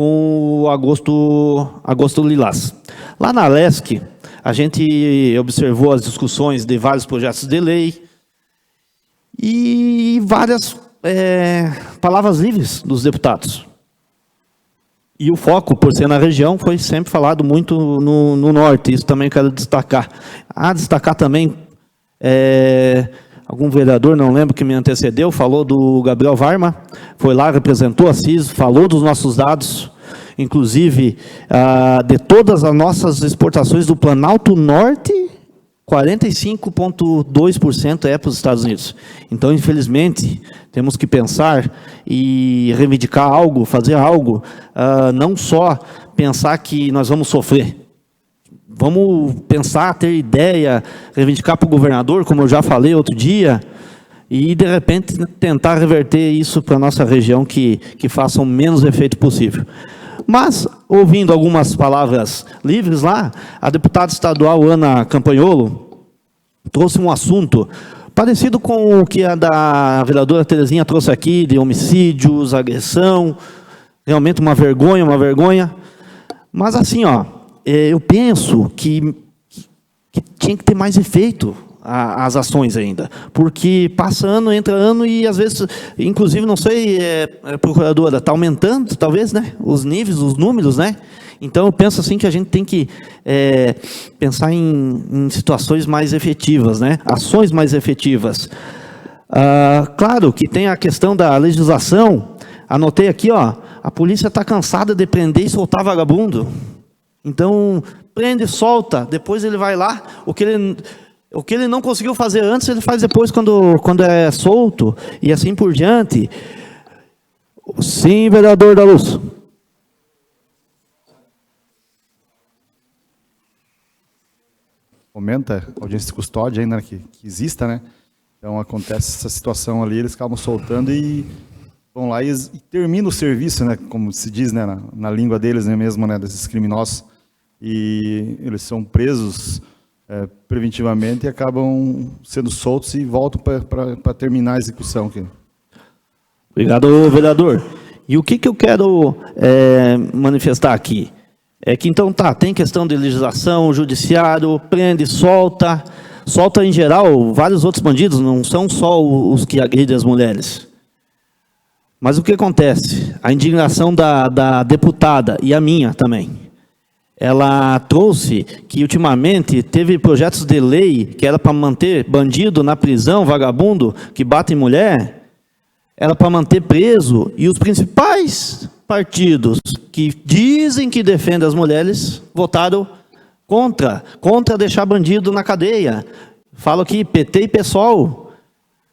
com o Agosto Lilás. Lá na Alesc, a gente observou as discussões de vários projetos de lei e várias palavras livres dos deputados. E o foco, por ser na região, foi sempre falado muito no norte. Isso também eu quero destacar. Destacar também, algum vereador, não lembro, que me antecedeu, falou do Gabriel Varma, foi lá, representou a CIS, falou dos nossos dados, inclusive de todas as nossas exportações do Planalto Norte, 45,2% é para os Estados Unidos. Então, infelizmente, temos que pensar e reivindicar algo, fazer algo, não só pensar que nós vamos sofrer. Vamos pensar, ter ideia, reivindicar para o governador, como eu já falei outro dia, e, de repente, tentar reverter isso para a nossa região, que faça o menos efeito possível. Mas, ouvindo algumas palavras livres lá, a deputada estadual Ana Campanholo trouxe um assunto parecido com o que a da vereadora Terezinha trouxe aqui, de homicídios, agressão, realmente uma vergonha. Mas assim, eu penso que tinha que ter mais efeito as ações ainda, porque passa ano, entra ano e às vezes, inclusive, não sei, procuradora, está aumentando talvez, né, os níveis, os números, né? Então eu penso assim que a gente tem que pensar em situações mais efetivas, né? Ações mais efetivas. Claro que tem a questão da legislação. Anotei aqui, a polícia está cansada de prender e soltar vagabundo. Então prende, solta, depois ele vai lá, o que ele não conseguiu fazer antes, ele faz depois quando é solto, e assim por diante. Sim, vereador da Luz. Aumenta a audiência de custódia ainda que exista, né? Então acontece essa situação ali, eles acabam soltando e vão lá e termina o serviço, né? Como se diz, né? Na língua deles, né? Mesmo, né? Desses criminosos. E eles são presos preventivamente e acabam sendo soltos e voltam para terminar a execução aqui. Obrigado, vereador. E o que eu quero manifestar aqui? É que então tem questão de legislação, judiciário, prende, solta em geral vários outros bandidos, não são só os que agridem as mulheres. Mas o que acontece? A indignação da deputada e a minha também. Ela trouxe que ultimamente teve projetos de lei que era para manter bandido na prisão, vagabundo que bate em mulher, era para manter preso, e os principais partidos que dizem que defendem as mulheres votaram contra deixar bandido na cadeia. Falo aqui, PT e PSOL,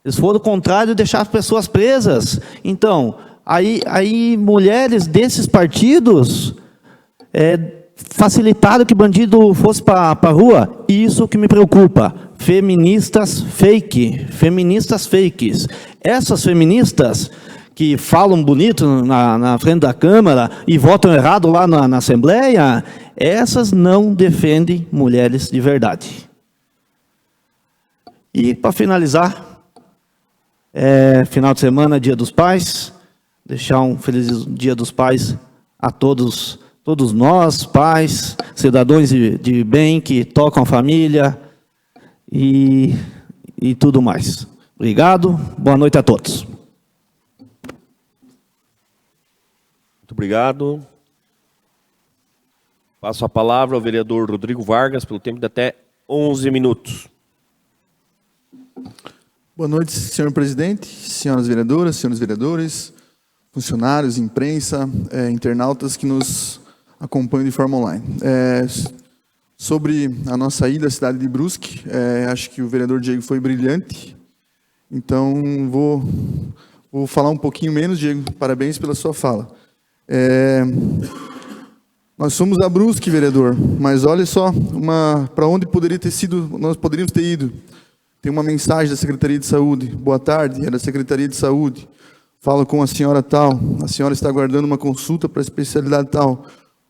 eles foram contrários de deixar as pessoas presas. Então, aí mulheres desses partidos facilitaram que bandido fosse para a rua. Isso que me preocupa. Feministas fakes. Essas feministas que falam bonito na frente da Câmara e votam errado lá na Assembleia, essas não defendem mulheres de verdade. E, para finalizar, final de semana, Dia dos Pais, deixar um feliz Dia dos Pais a todos nós, pais, cidadãos de bem, que tocam a família e tudo mais. Obrigado, boa noite a todos. Muito obrigado. Passo a palavra ao vereador Rodrigo Vargas, pelo tempo de até 11 minutos. Boa noite, senhor presidente, senhoras vereadoras, senhores vereadores, funcionários, imprensa, internautas que nos acompanham de forma online. Sobre a nossa ida à cidade de Brusque, acho que o vereador Diego foi brilhante, então vou falar um pouquinho menos, Diego, parabéns pela sua fala. Nós somos a Brusque, vereador, mas olha só, para onde nós poderíamos ter ido. Tem uma mensagem da Secretaria de Saúde. Boa tarde, é da Secretaria de Saúde. Falo com a senhora tal. A senhora está aguardando uma consulta para a especialidade tal.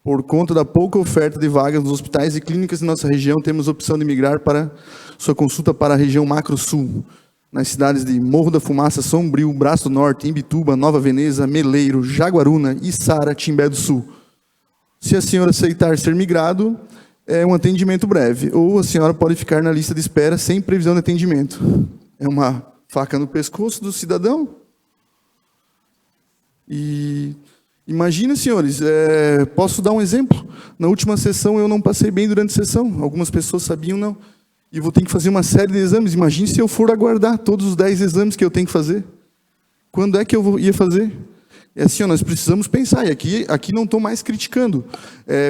Por conta da pouca oferta de vagas nos hospitais e clínicas de nossa região, temos a opção de migrar para sua consulta para a região Macro-Sul. nas cidades de Morro da Fumaça, Sombrio, Braço do Norte, Imbituba, Nova Veneza, Meleiro, Jaguaruna, Içara, Timbé do Sul. Se a senhora aceitar ser migrado, é um atendimento breve, ou a senhora pode ficar na lista de espera sem previsão de atendimento. É uma faca no pescoço do cidadão. E imagina, senhores, posso dar um exemplo? Na última sessão eu não passei bem durante a sessão, algumas pessoas sabiam, não. E vou ter que fazer uma série de exames. Imagine se eu for aguardar todos os 10 exames que eu tenho que fazer. Quando é que eu ia fazer? É assim, nós precisamos pensar. E aqui não estou mais criticando,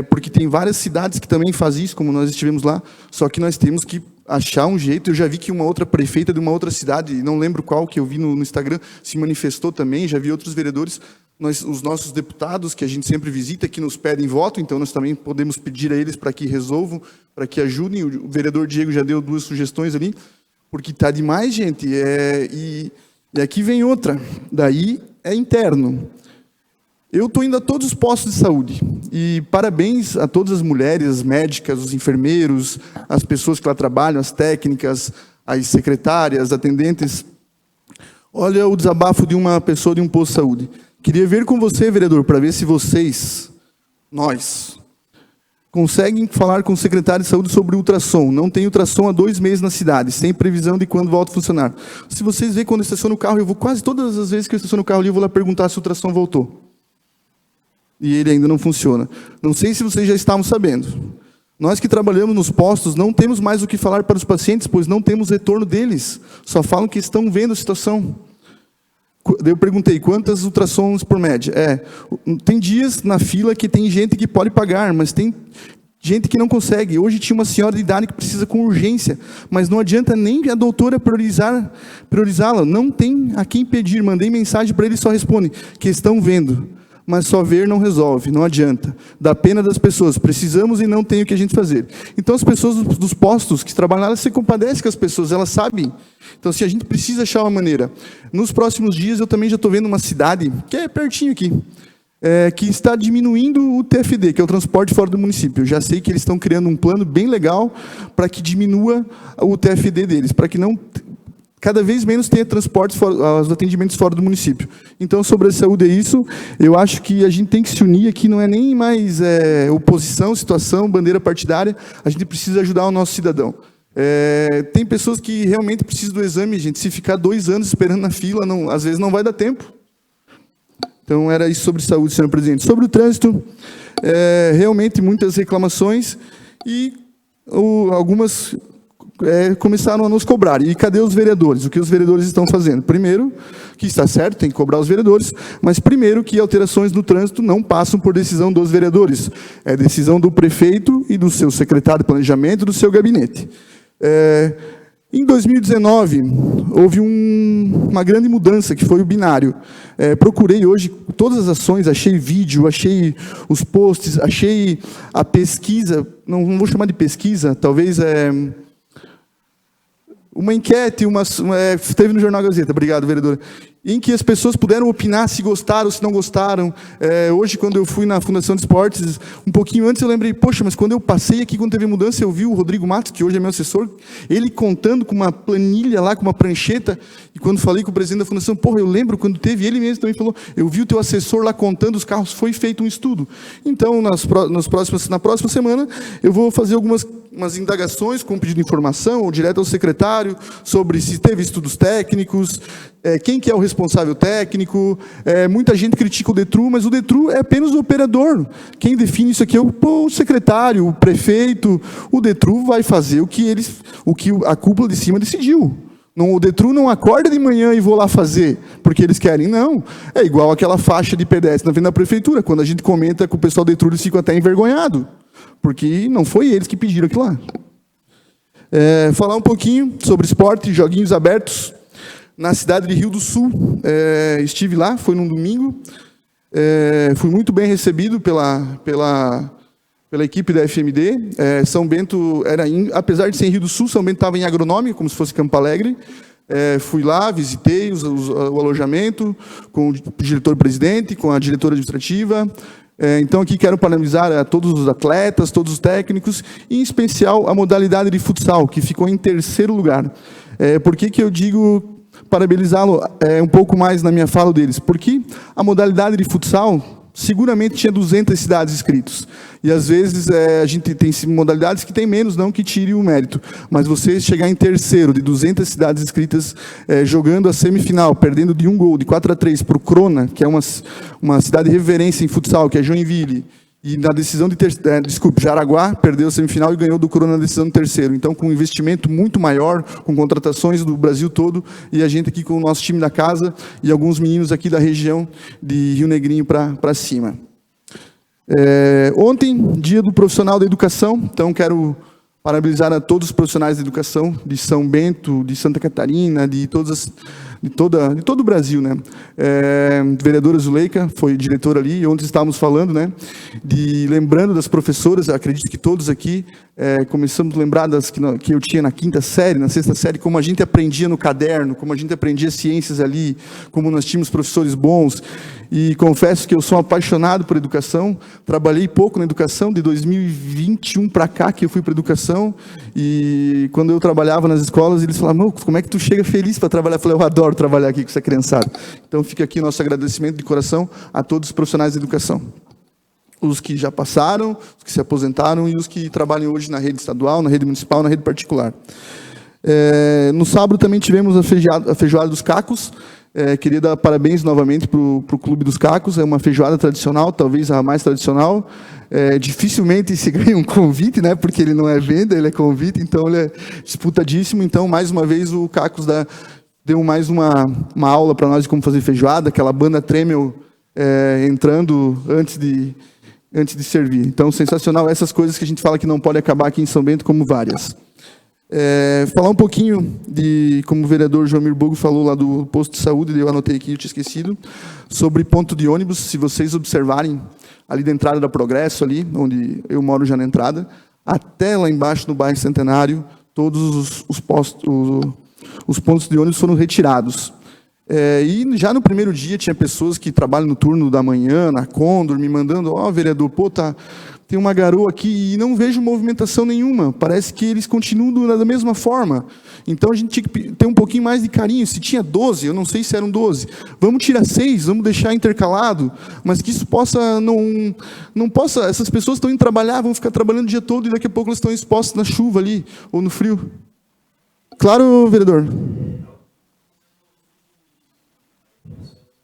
porque tem várias cidades que também fazem isso, como nós estivemos lá, só que nós temos que achar um jeito. Eu já vi que uma outra prefeita de uma outra cidade, não lembro qual, que eu vi no Instagram, se manifestou também, já vi outros vereadores. Os nossos deputados, que a gente sempre visita, que nos pedem voto, então nós também podemos pedir a eles para que resolvam, para que ajudem. O vereador Diego já deu 2 sugestões ali, porque está demais, gente. E aqui vem outra, daí é interno. Eu estou indo a todos os postos de saúde, e parabéns a todas as mulheres, as médicas, os enfermeiros, as pessoas que lá trabalham, as técnicas, as secretárias, atendentes. Olha o desabafo de uma pessoa de um posto de saúde. Queria ver com você, vereador, para ver se nós, conseguem falar com o secretário de saúde sobre ultrassom. Não tem ultrassom há 2 meses na cidade, sem previsão de quando volta a funcionar. Se vocês verem quando eu estaciono o carro, eu vou quase todas as vezes que eu estaciono o carro ali, eu vou lá perguntar se o ultrassom voltou. E ele ainda não funciona. Não sei se vocês já estavam sabendo. Nós que trabalhamos nos postos não temos mais o que falar para os pacientes, pois não temos retorno deles. Só falam que estão vendo a situação. Eu perguntei, quantas ultrassons por média? Tem dias na fila que tem gente que pode pagar, mas tem gente que não consegue. Hoje tinha uma senhora de idade que precisa com urgência, mas não adianta nem a doutora priorizá-la. Não tem a quem pedir. Mandei mensagem para ele e só responde que estão vendo. Mas só ver não resolve, não adianta. Dá pena das pessoas, precisamos e não tem o que a gente fazer. Então as pessoas dos postos que trabalham lá, elas se compadecem com as pessoas, elas sabem. Então assim, a gente precisa achar uma maneira. Nos próximos dias eu também já estou vendo uma cidade, que é pertinho aqui, que está diminuindo o TFD, que é o transporte fora do município. Eu já sei que eles estão criando um plano bem legal para que diminua o TFD deles, para que não... cada vez menos tenha transportes, os atendimentos fora do município. Então, sobre a saúde é isso. Eu acho que a gente tem que se unir aqui, não é nem mais oposição, situação, bandeira partidária. A gente precisa ajudar o nosso cidadão. Tem pessoas que realmente precisam do exame, gente. Se ficar 2 anos esperando na fila, às vezes não vai dar tempo. Então, era isso sobre saúde, senhor presidente. Sobre o trânsito, realmente muitas reclamações e algumas... começaram a nos cobrar. E cadê os vereadores? O que os vereadores estão fazendo? Primeiro, que está certo, tem que cobrar os vereadores, mas primeiro que alterações no trânsito não passam por decisão dos vereadores. É decisão do prefeito e do seu secretário de planejamento, do seu gabinete. Em 2019, houve uma grande mudança, que foi o binário. Procurei hoje todas as ações, achei vídeo, achei os posts, achei a pesquisa, não vou chamar de pesquisa, talvez... uma enquete, teve no Jornal Gazeta, obrigado, vereadora, em que as pessoas puderam opinar se gostaram ou se não gostaram. Hoje, quando eu fui na Fundação de Esportes, um pouquinho antes eu lembrei, poxa, mas quando eu passei aqui, quando teve mudança, eu vi o Rodrigo Matos, que hoje é meu assessor, ele contando com uma planilha lá, com uma prancheta, e quando falei com o presidente da Fundação, porra, eu lembro quando teve, ele mesmo também falou, eu vi o teu assessor lá contando os carros, foi feito um estudo. Então, na próxima semana, eu vou fazer umas indagações com pedido de informação, ou direto ao secretário, sobre se teve estudos técnicos, quem que é o responsável técnico. Muita gente critica o DETRU, mas o DETRU é apenas o operador. Quem define isso aqui é o secretário, o prefeito. O DETRU vai fazer o que a cúpula de cima decidiu. O DETRU não acorda de manhã e vou lá fazer, porque eles querem, não. É igual aquela faixa de pedestre na frente da prefeitura. Quando a gente comenta com o pessoal do DETRU, eles ficam até envergonhados, porque não foi eles que pediram aquilo lá. Falar um pouquinho sobre esporte, joguinhos abertos, na cidade de Rio do Sul. Estive lá, foi num domingo. Fui muito bem recebido pela equipe da FMD. São Bento, apesar de ser em Rio do Sul, São Bento estava em agronômica, como se fosse Campo Alegre. Fui lá, visitei o alojamento com o diretor-presidente, com a diretora administrativa. Então, aqui quero parabenizar a todos os atletas, todos os técnicos, e, em especial, a modalidade de futsal, que ficou em terceiro lugar. Por que eu digo parabenizá-lo um pouco mais na minha fala deles? Porque a modalidade de futsal seguramente tinha 200 cidades inscritos. E, às vezes, a gente tem modalidades que tem menos, não que tire o mérito. Mas você chegar em terceiro, de 200 cidades inscritas, jogando a semifinal, perdendo de 1 gol, de 4-3, para o Crona, que é uma cidade de referência em futsal, que é Joinville, e na decisão de Jaraguá, perdeu a semifinal e ganhou do Crona na decisão de terceiro. Então, com um investimento muito maior, com contratações do Brasil todo, e a gente aqui com o nosso time da casa, e alguns meninos aqui da região de Rio Negrinho para cima. Ontem, dia do profissional da educação, então quero parabenizar a todos os profissionais da educação de São Bento, de Santa Catarina, de todo o Brasil, né? Vereadora Zuleika foi diretora ali, e ontem estávamos falando, né? Lembrando das professoras, acredito que todos aqui começamos a lembrar das que eu tinha na 5ª série, na 6ª série, como a gente aprendia no caderno, como a gente aprendia ciências ali, como nós tínhamos professores bons. E confesso que eu sou apaixonado por educação, trabalhei pouco na educação, de 2021 para cá que eu fui para educação, e quando eu trabalhava nas escolas, eles falavam, como é que tu chega feliz para trabalhar? Eu falei, eu adoro trabalhar aqui com essa criançada. Então fica aqui nosso agradecimento de coração a todos os profissionais da educação. Os que já passaram, os que se aposentaram e os que trabalham hoje na rede estadual, na rede municipal, na rede particular. No sábado também tivemos a feijoada dos cacos. Queria dar parabéns novamente para o Clube dos Cacos. É uma feijoada tradicional, talvez a mais tradicional. Dificilmente se ganha um convite, né? Porque ele não é venda, ele é convite, então ele é disputadíssimo. Então, mais uma vez, o Cacos deu mais uma aula para nós de como fazer feijoada, aquela banda Tremel entrando antes de servir. Então, sensacional. Essas coisas que a gente fala que não pode acabar aqui em São Bento, como várias. Falar um pouquinho como o vereador Joamir Bogo falou lá do posto de saúde, eu anotei aqui, eu tinha esquecido, sobre ponto de ônibus. Se vocês observarem ali da entrada da Progresso, ali onde eu moro já na entrada, até lá embaixo no bairro Centenário, todos os pontos de ônibus foram retirados. E já no primeiro dia tinha pessoas que trabalham no turno da manhã, na Condor, me mandando, vereador, tem uma garoa aqui e não vejo movimentação nenhuma. Parece que eles continuam da mesma forma. Então, a gente tinha que ter um pouquinho mais de carinho. Se tinha 12, eu não sei se eram 12. Vamos tirar 6, vamos deixar intercalado. Mas que isso possa, não possa... Essas pessoas estão indo trabalhar, vão ficar trabalhando o dia todo e daqui a pouco elas estão expostas na chuva ali, ou no frio. Claro, vereador?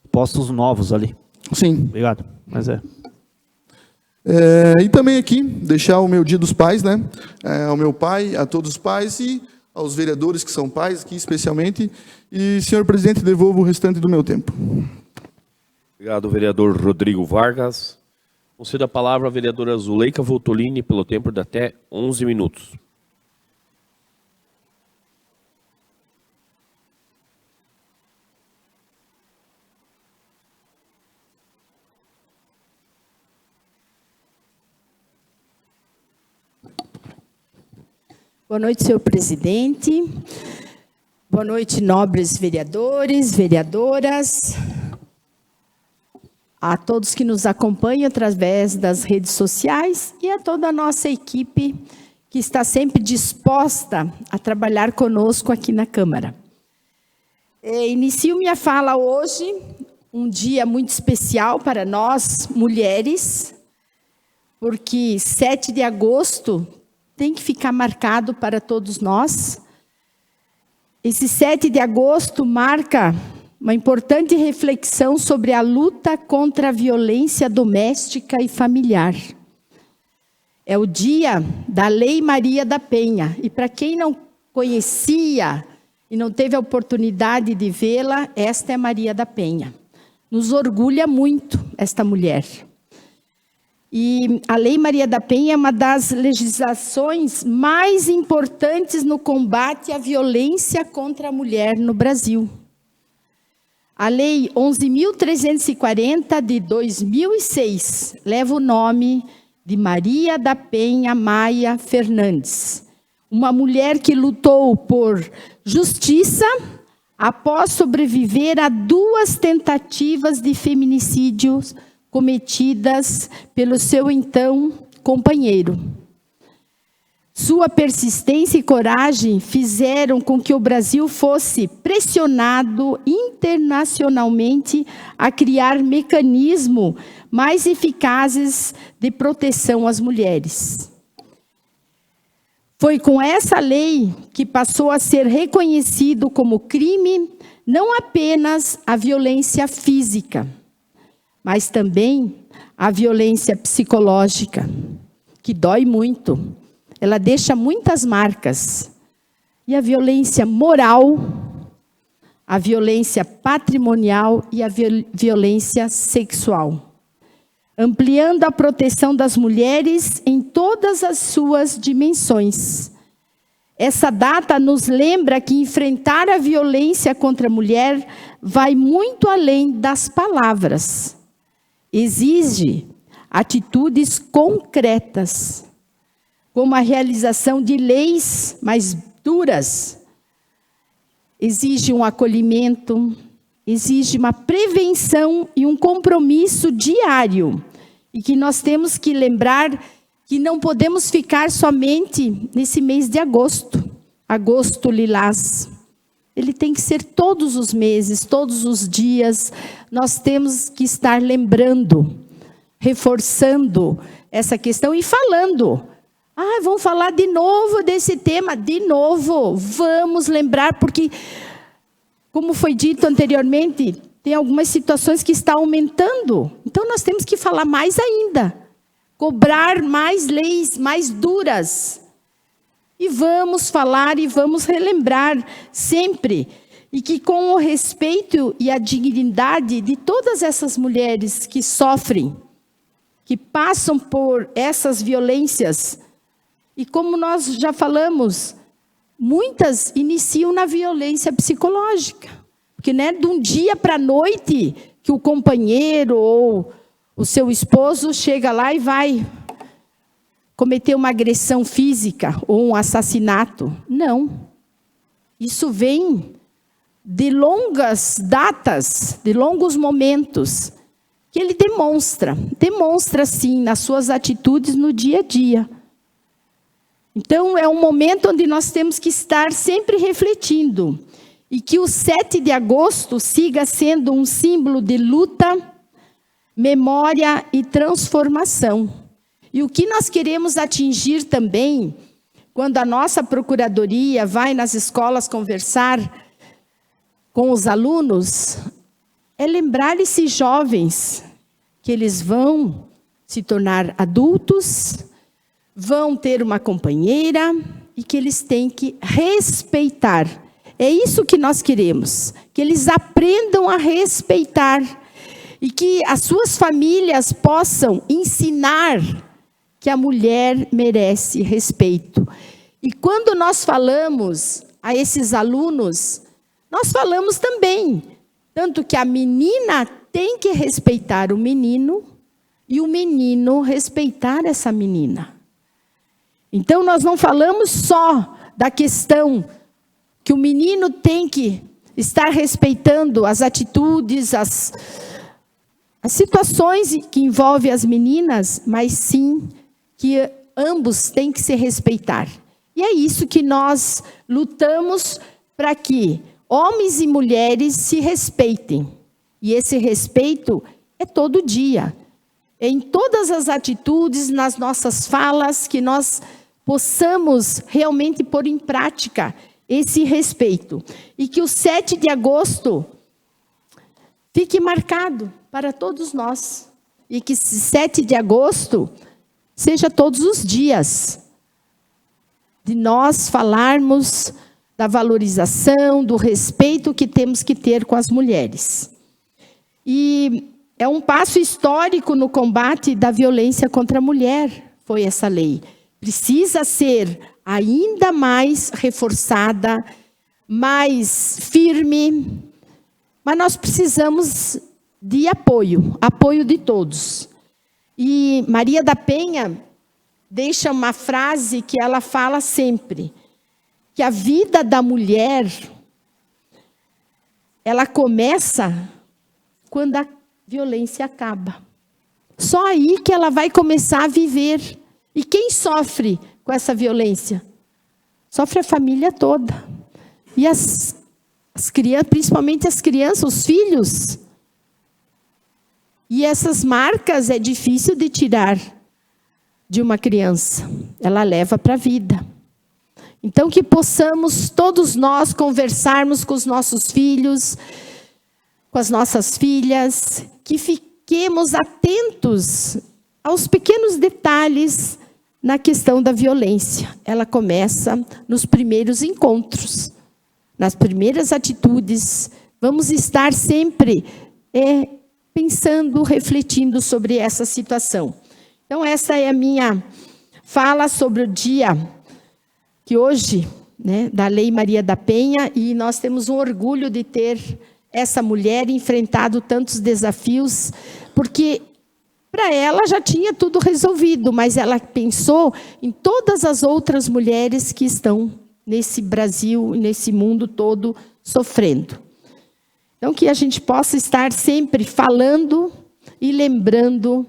Postos novos ali. Sim. Obrigado. Mas e também aqui, deixar o meu dia dos pais, né? Ao meu pai, a todos os pais e aos vereadores que são pais aqui, especialmente. E, senhor presidente, devolvo o restante do meu tempo. Obrigado, vereador Rodrigo Vargas. Concedo a palavra à vereadora Zuleika Voltolini pelo tempo de até 11 minutos. Boa noite, senhor presidente. Boa noite, nobres vereadores, vereadoras. A todos que nos acompanham através das redes sociais e a toda a nossa equipe que está sempre disposta a trabalhar conosco aqui na Câmara. Inicio minha fala hoje, um dia muito especial para nós, mulheres, porque 7 de agosto tem que ficar marcado para todos nós. Esse 7 de agosto marca uma importante reflexão sobre a luta contra a violência doméstica e familiar. É o dia da Lei Maria da Penha. E para quem não conhecia e não teve a oportunidade de vê-la, esta é Maria da Penha. Nos orgulha muito esta mulher. E a Lei Maria da Penha é uma das legislações mais importantes no combate à violência contra a mulher no Brasil. A Lei 11.340 de 2006 leva o nome de Maria da Penha Maia Fernandes, uma mulher que lutou por justiça após sobreviver a 2 tentativas de feminicídios cometidas pelo seu então companheiro. Sua persistência e coragem fizeram com que o Brasil fosse pressionado internacionalmente a criar mecanismos mais eficazes de proteção às mulheres. Foi com essa lei que passou a ser reconhecido como crime não apenas a violência física, mas também a violência psicológica, que dói muito. Ela deixa muitas marcas. E a violência moral, a violência patrimonial e a violência sexual. Ampliando a proteção das mulheres em todas as suas dimensões. Essa data nos lembra que enfrentar a violência contra a mulher vai muito além das palavras. Exige atitudes concretas, como a realização de leis mais duras. Exige um acolhimento, exige uma prevenção e um compromisso diário. E que nós temos que lembrar que não podemos ficar somente nesse mês de agosto. Agosto lilás. Ele tem que ser todos os meses, todos os dias. Nós temos que estar lembrando, reforçando essa questão e falando. Vamos falar de novo desse tema, de novo. Vamos lembrar, porque, como foi dito anteriormente, tem algumas situações que estão aumentando. Então, nós temos que falar mais ainda. Cobrar mais leis mais duras. E vamos falar e vamos relembrar sempre. E que com o respeito e a dignidade de todas essas mulheres que sofrem, que passam por essas violências. E como nós já falamos, muitas iniciam na violência psicológica. Porque não é de um dia para a noite que o companheiro ou o seu esposo chega lá e vai cometer uma agressão física ou um assassinato. Não. Isso vem de longas datas, de longos momentos, que ele demonstra sim, nas suas atitudes no dia a dia. Então, é um momento onde nós temos que estar sempre refletindo. E que o 7 de agosto siga sendo um símbolo de luta, memória e transformação. E o que nós queremos atingir também, quando a nossa procuradoria vai nas escolas conversar com os alunos, é lembrar esses jovens que eles vão se tornar adultos, vão ter uma companheira e que eles têm que respeitar. É isso que nós queremos, que eles aprendam a respeitar e que as suas famílias possam ensinar que a mulher merece respeito. E quando nós falamos a esses alunos, nós falamos também, tanto que a menina tem que respeitar o menino e o menino respeitar essa menina. Então, nós não falamos só da questão que o menino tem que estar respeitando as atitudes, as situações que envolvem as meninas, mas sim que ambos têm que se respeitar. E é isso que nós lutamos para que homens e mulheres se respeitem. E esse respeito é todo dia. É em todas as atitudes, nas nossas falas, que nós possamos realmente pôr em prática esse respeito. E que o 7 de agosto fique marcado para todos nós. E que esse 7 de agosto seja todos os dias de nós falarmos da valorização, do respeito que temos que ter com as mulheres. E é um passo histórico no combate da violência contra a mulher, foi essa lei. Precisa ser ainda mais reforçada, mais firme, mas nós precisamos de apoio de todos. E Maria da Penha deixa uma frase que ela fala sempre, que a vida da mulher, ela começa quando a violência acaba. Só aí que ela vai começar a viver. E quem sofre com essa violência? Sofre a família toda. E as crianças, principalmente as crianças, os filhos. E essas marcas é difícil de tirar de uma criança. Ela leva para a vida. Então, que possamos todos nós conversarmos com os nossos filhos, com as nossas filhas, que fiquemos atentos aos pequenos detalhes na questão da violência. Ela começa nos primeiros encontros, nas primeiras atitudes. Vamos estar sempre pensando, refletindo sobre essa situação. Então, essa é a minha fala sobre o dia que hoje, né, da Lei Maria da Penha, e nós temos um orgulho de ter essa mulher enfrentado tantos desafios, porque para ela já tinha tudo resolvido, mas ela pensou em todas as outras mulheres que estão nesse Brasil, nesse mundo todo, sofrendo. Então, que a gente possa estar sempre falando e lembrando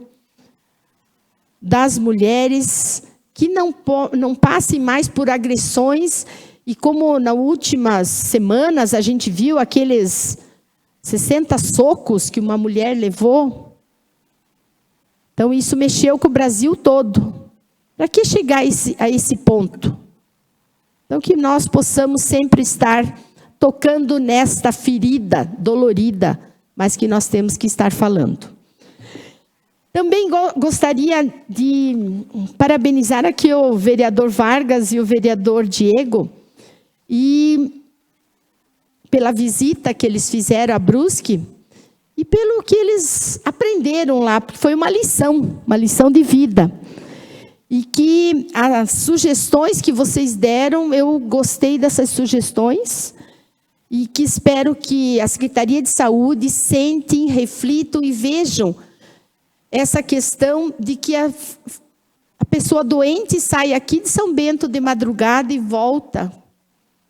das mulheres que não passem mais por agressões, e como nas últimas semanas a gente viu aqueles 60 socos que uma mulher levou. Então isso mexeu com o Brasil todo. Para que chegar a esse ponto? Então que nós possamos sempre estar tocando nesta ferida dolorida, mas que nós temos que estar falando. Também gostaria de parabenizar aqui o vereador Vargas e o vereador Diego, e pela visita que eles fizeram a Brusque, e pelo que eles aprenderam lá, porque foi uma lição de vida. E que as sugestões que vocês deram, eu gostei dessas sugestões, e que espero que a Secretaria de Saúde sentem, reflitam e vejam essa questão de que a pessoa doente sai aqui de São Bento de madrugada e volta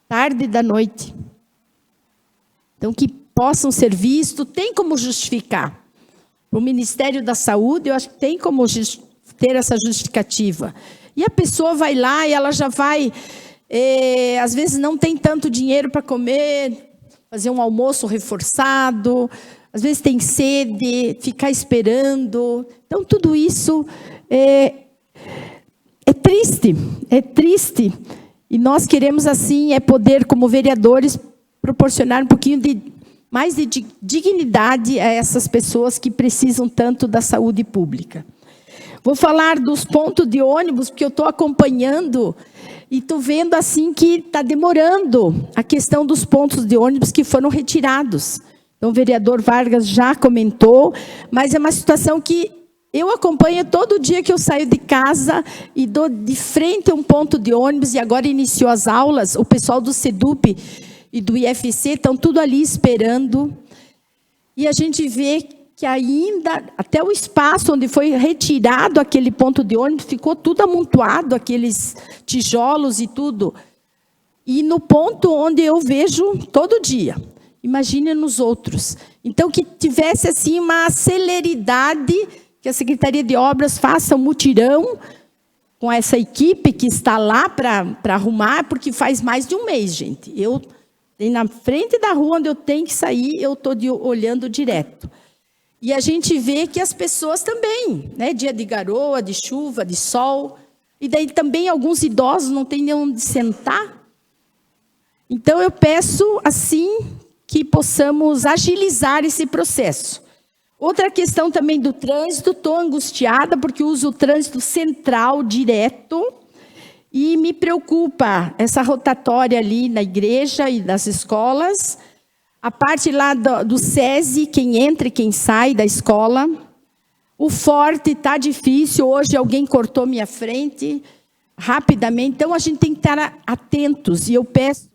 tarde da noite. Então, que possam ser vistos, tem como justificar. O Ministério da Saúde, eu acho que tem como ter essa justificativa. E a pessoa vai lá e ela já vai, às vezes não tem tanto dinheiro para comer, fazer um almoço reforçado, às vezes tem sede, ficar esperando. Então, tudo isso é triste. E nós queremos, assim, poder, como vereadores, proporcionar um pouquinho mais de dignidade a essas pessoas que precisam tanto da saúde pública. Vou falar dos pontos de ônibus, porque eu estou acompanhando e estou vendo, assim, que está demorando a questão dos pontos de ônibus que foram retirados. Então, o vereador Vargas já comentou, mas é uma situação que eu acompanho todo dia que eu saio de casa e dou de frente a um ponto de ônibus, e agora iniciou as aulas, o pessoal do SEDUP e do IFC estão tudo ali esperando, e a gente vê que ainda, até o espaço onde foi retirado aquele ponto de ônibus, ficou tudo amontoado, aqueles tijolos e tudo, e no ponto onde eu vejo todo dia. Imagine nos outros. Então, que tivesse assim uma celeridade, que a Secretaria de Obras faça um mutirão com essa equipe que está lá para arrumar, porque faz mais de um mês, gente. Eu, na frente da rua onde eu tenho que sair, eu estou olhando direto. E a gente vê que as pessoas também, né? Dia de garoa, de chuva, de sol. E daí também alguns idosos não têm nem onde sentar. Então, eu peço, assim, que possamos agilizar esse processo. Outra questão também do trânsito, estou angustiada porque uso o trânsito central direto e me preocupa essa rotatória ali na igreja e das escolas, a parte lá do SESI, quem entra e quem sai da escola. O forte está difícil, hoje alguém cortou minha frente rapidamente, então a gente tem que estar atentos, e eu peço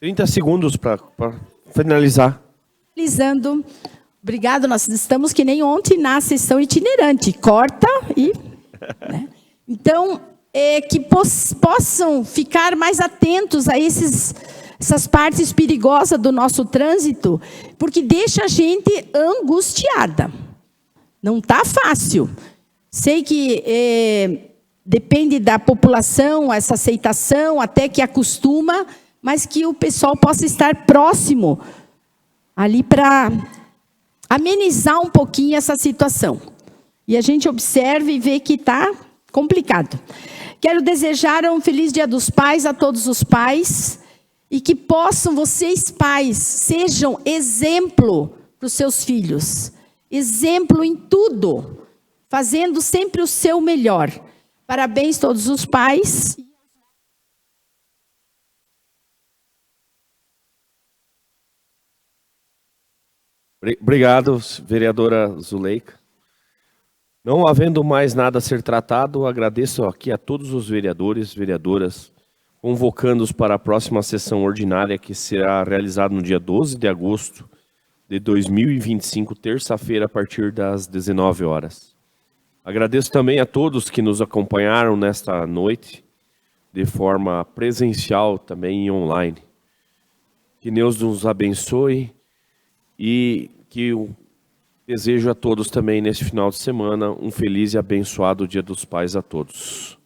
30 segundos para finalizar. Finalizando, obrigado, nós estamos que nem ontem na sessão itinerante, corta e... Né? Então, que possam ficar mais atentos a esses essas partes perigosas do nosso trânsito, porque deixa a gente angustiada. Não está fácil. Sei que depende da população, essa aceitação, até que acostuma, mas que o pessoal possa estar próximo ali para amenizar um pouquinho essa situação. E a gente observa e vê que está complicado. Quero desejar um feliz Dia dos Pais a todos os pais e que possam vocês, pais, sejam exemplo para os seus filhos. Exemplo em tudo, fazendo sempre o seu melhor. Parabéns a todos os pais. Obrigado, vereadora Zuleika. Não havendo mais nada a ser tratado, agradeço aqui a todos os vereadores e vereadoras, convocando-os para a próxima sessão ordinária, que será realizada no dia 12 de agosto de 2025, terça-feira, a partir das 19 horas. Agradeço também a todos que nos acompanharam nesta noite, de forma presencial também e online. Que Deus nos abençoe e que eu desejo a todos também, neste final de semana, um feliz e abençoado Dia dos Pais a todos.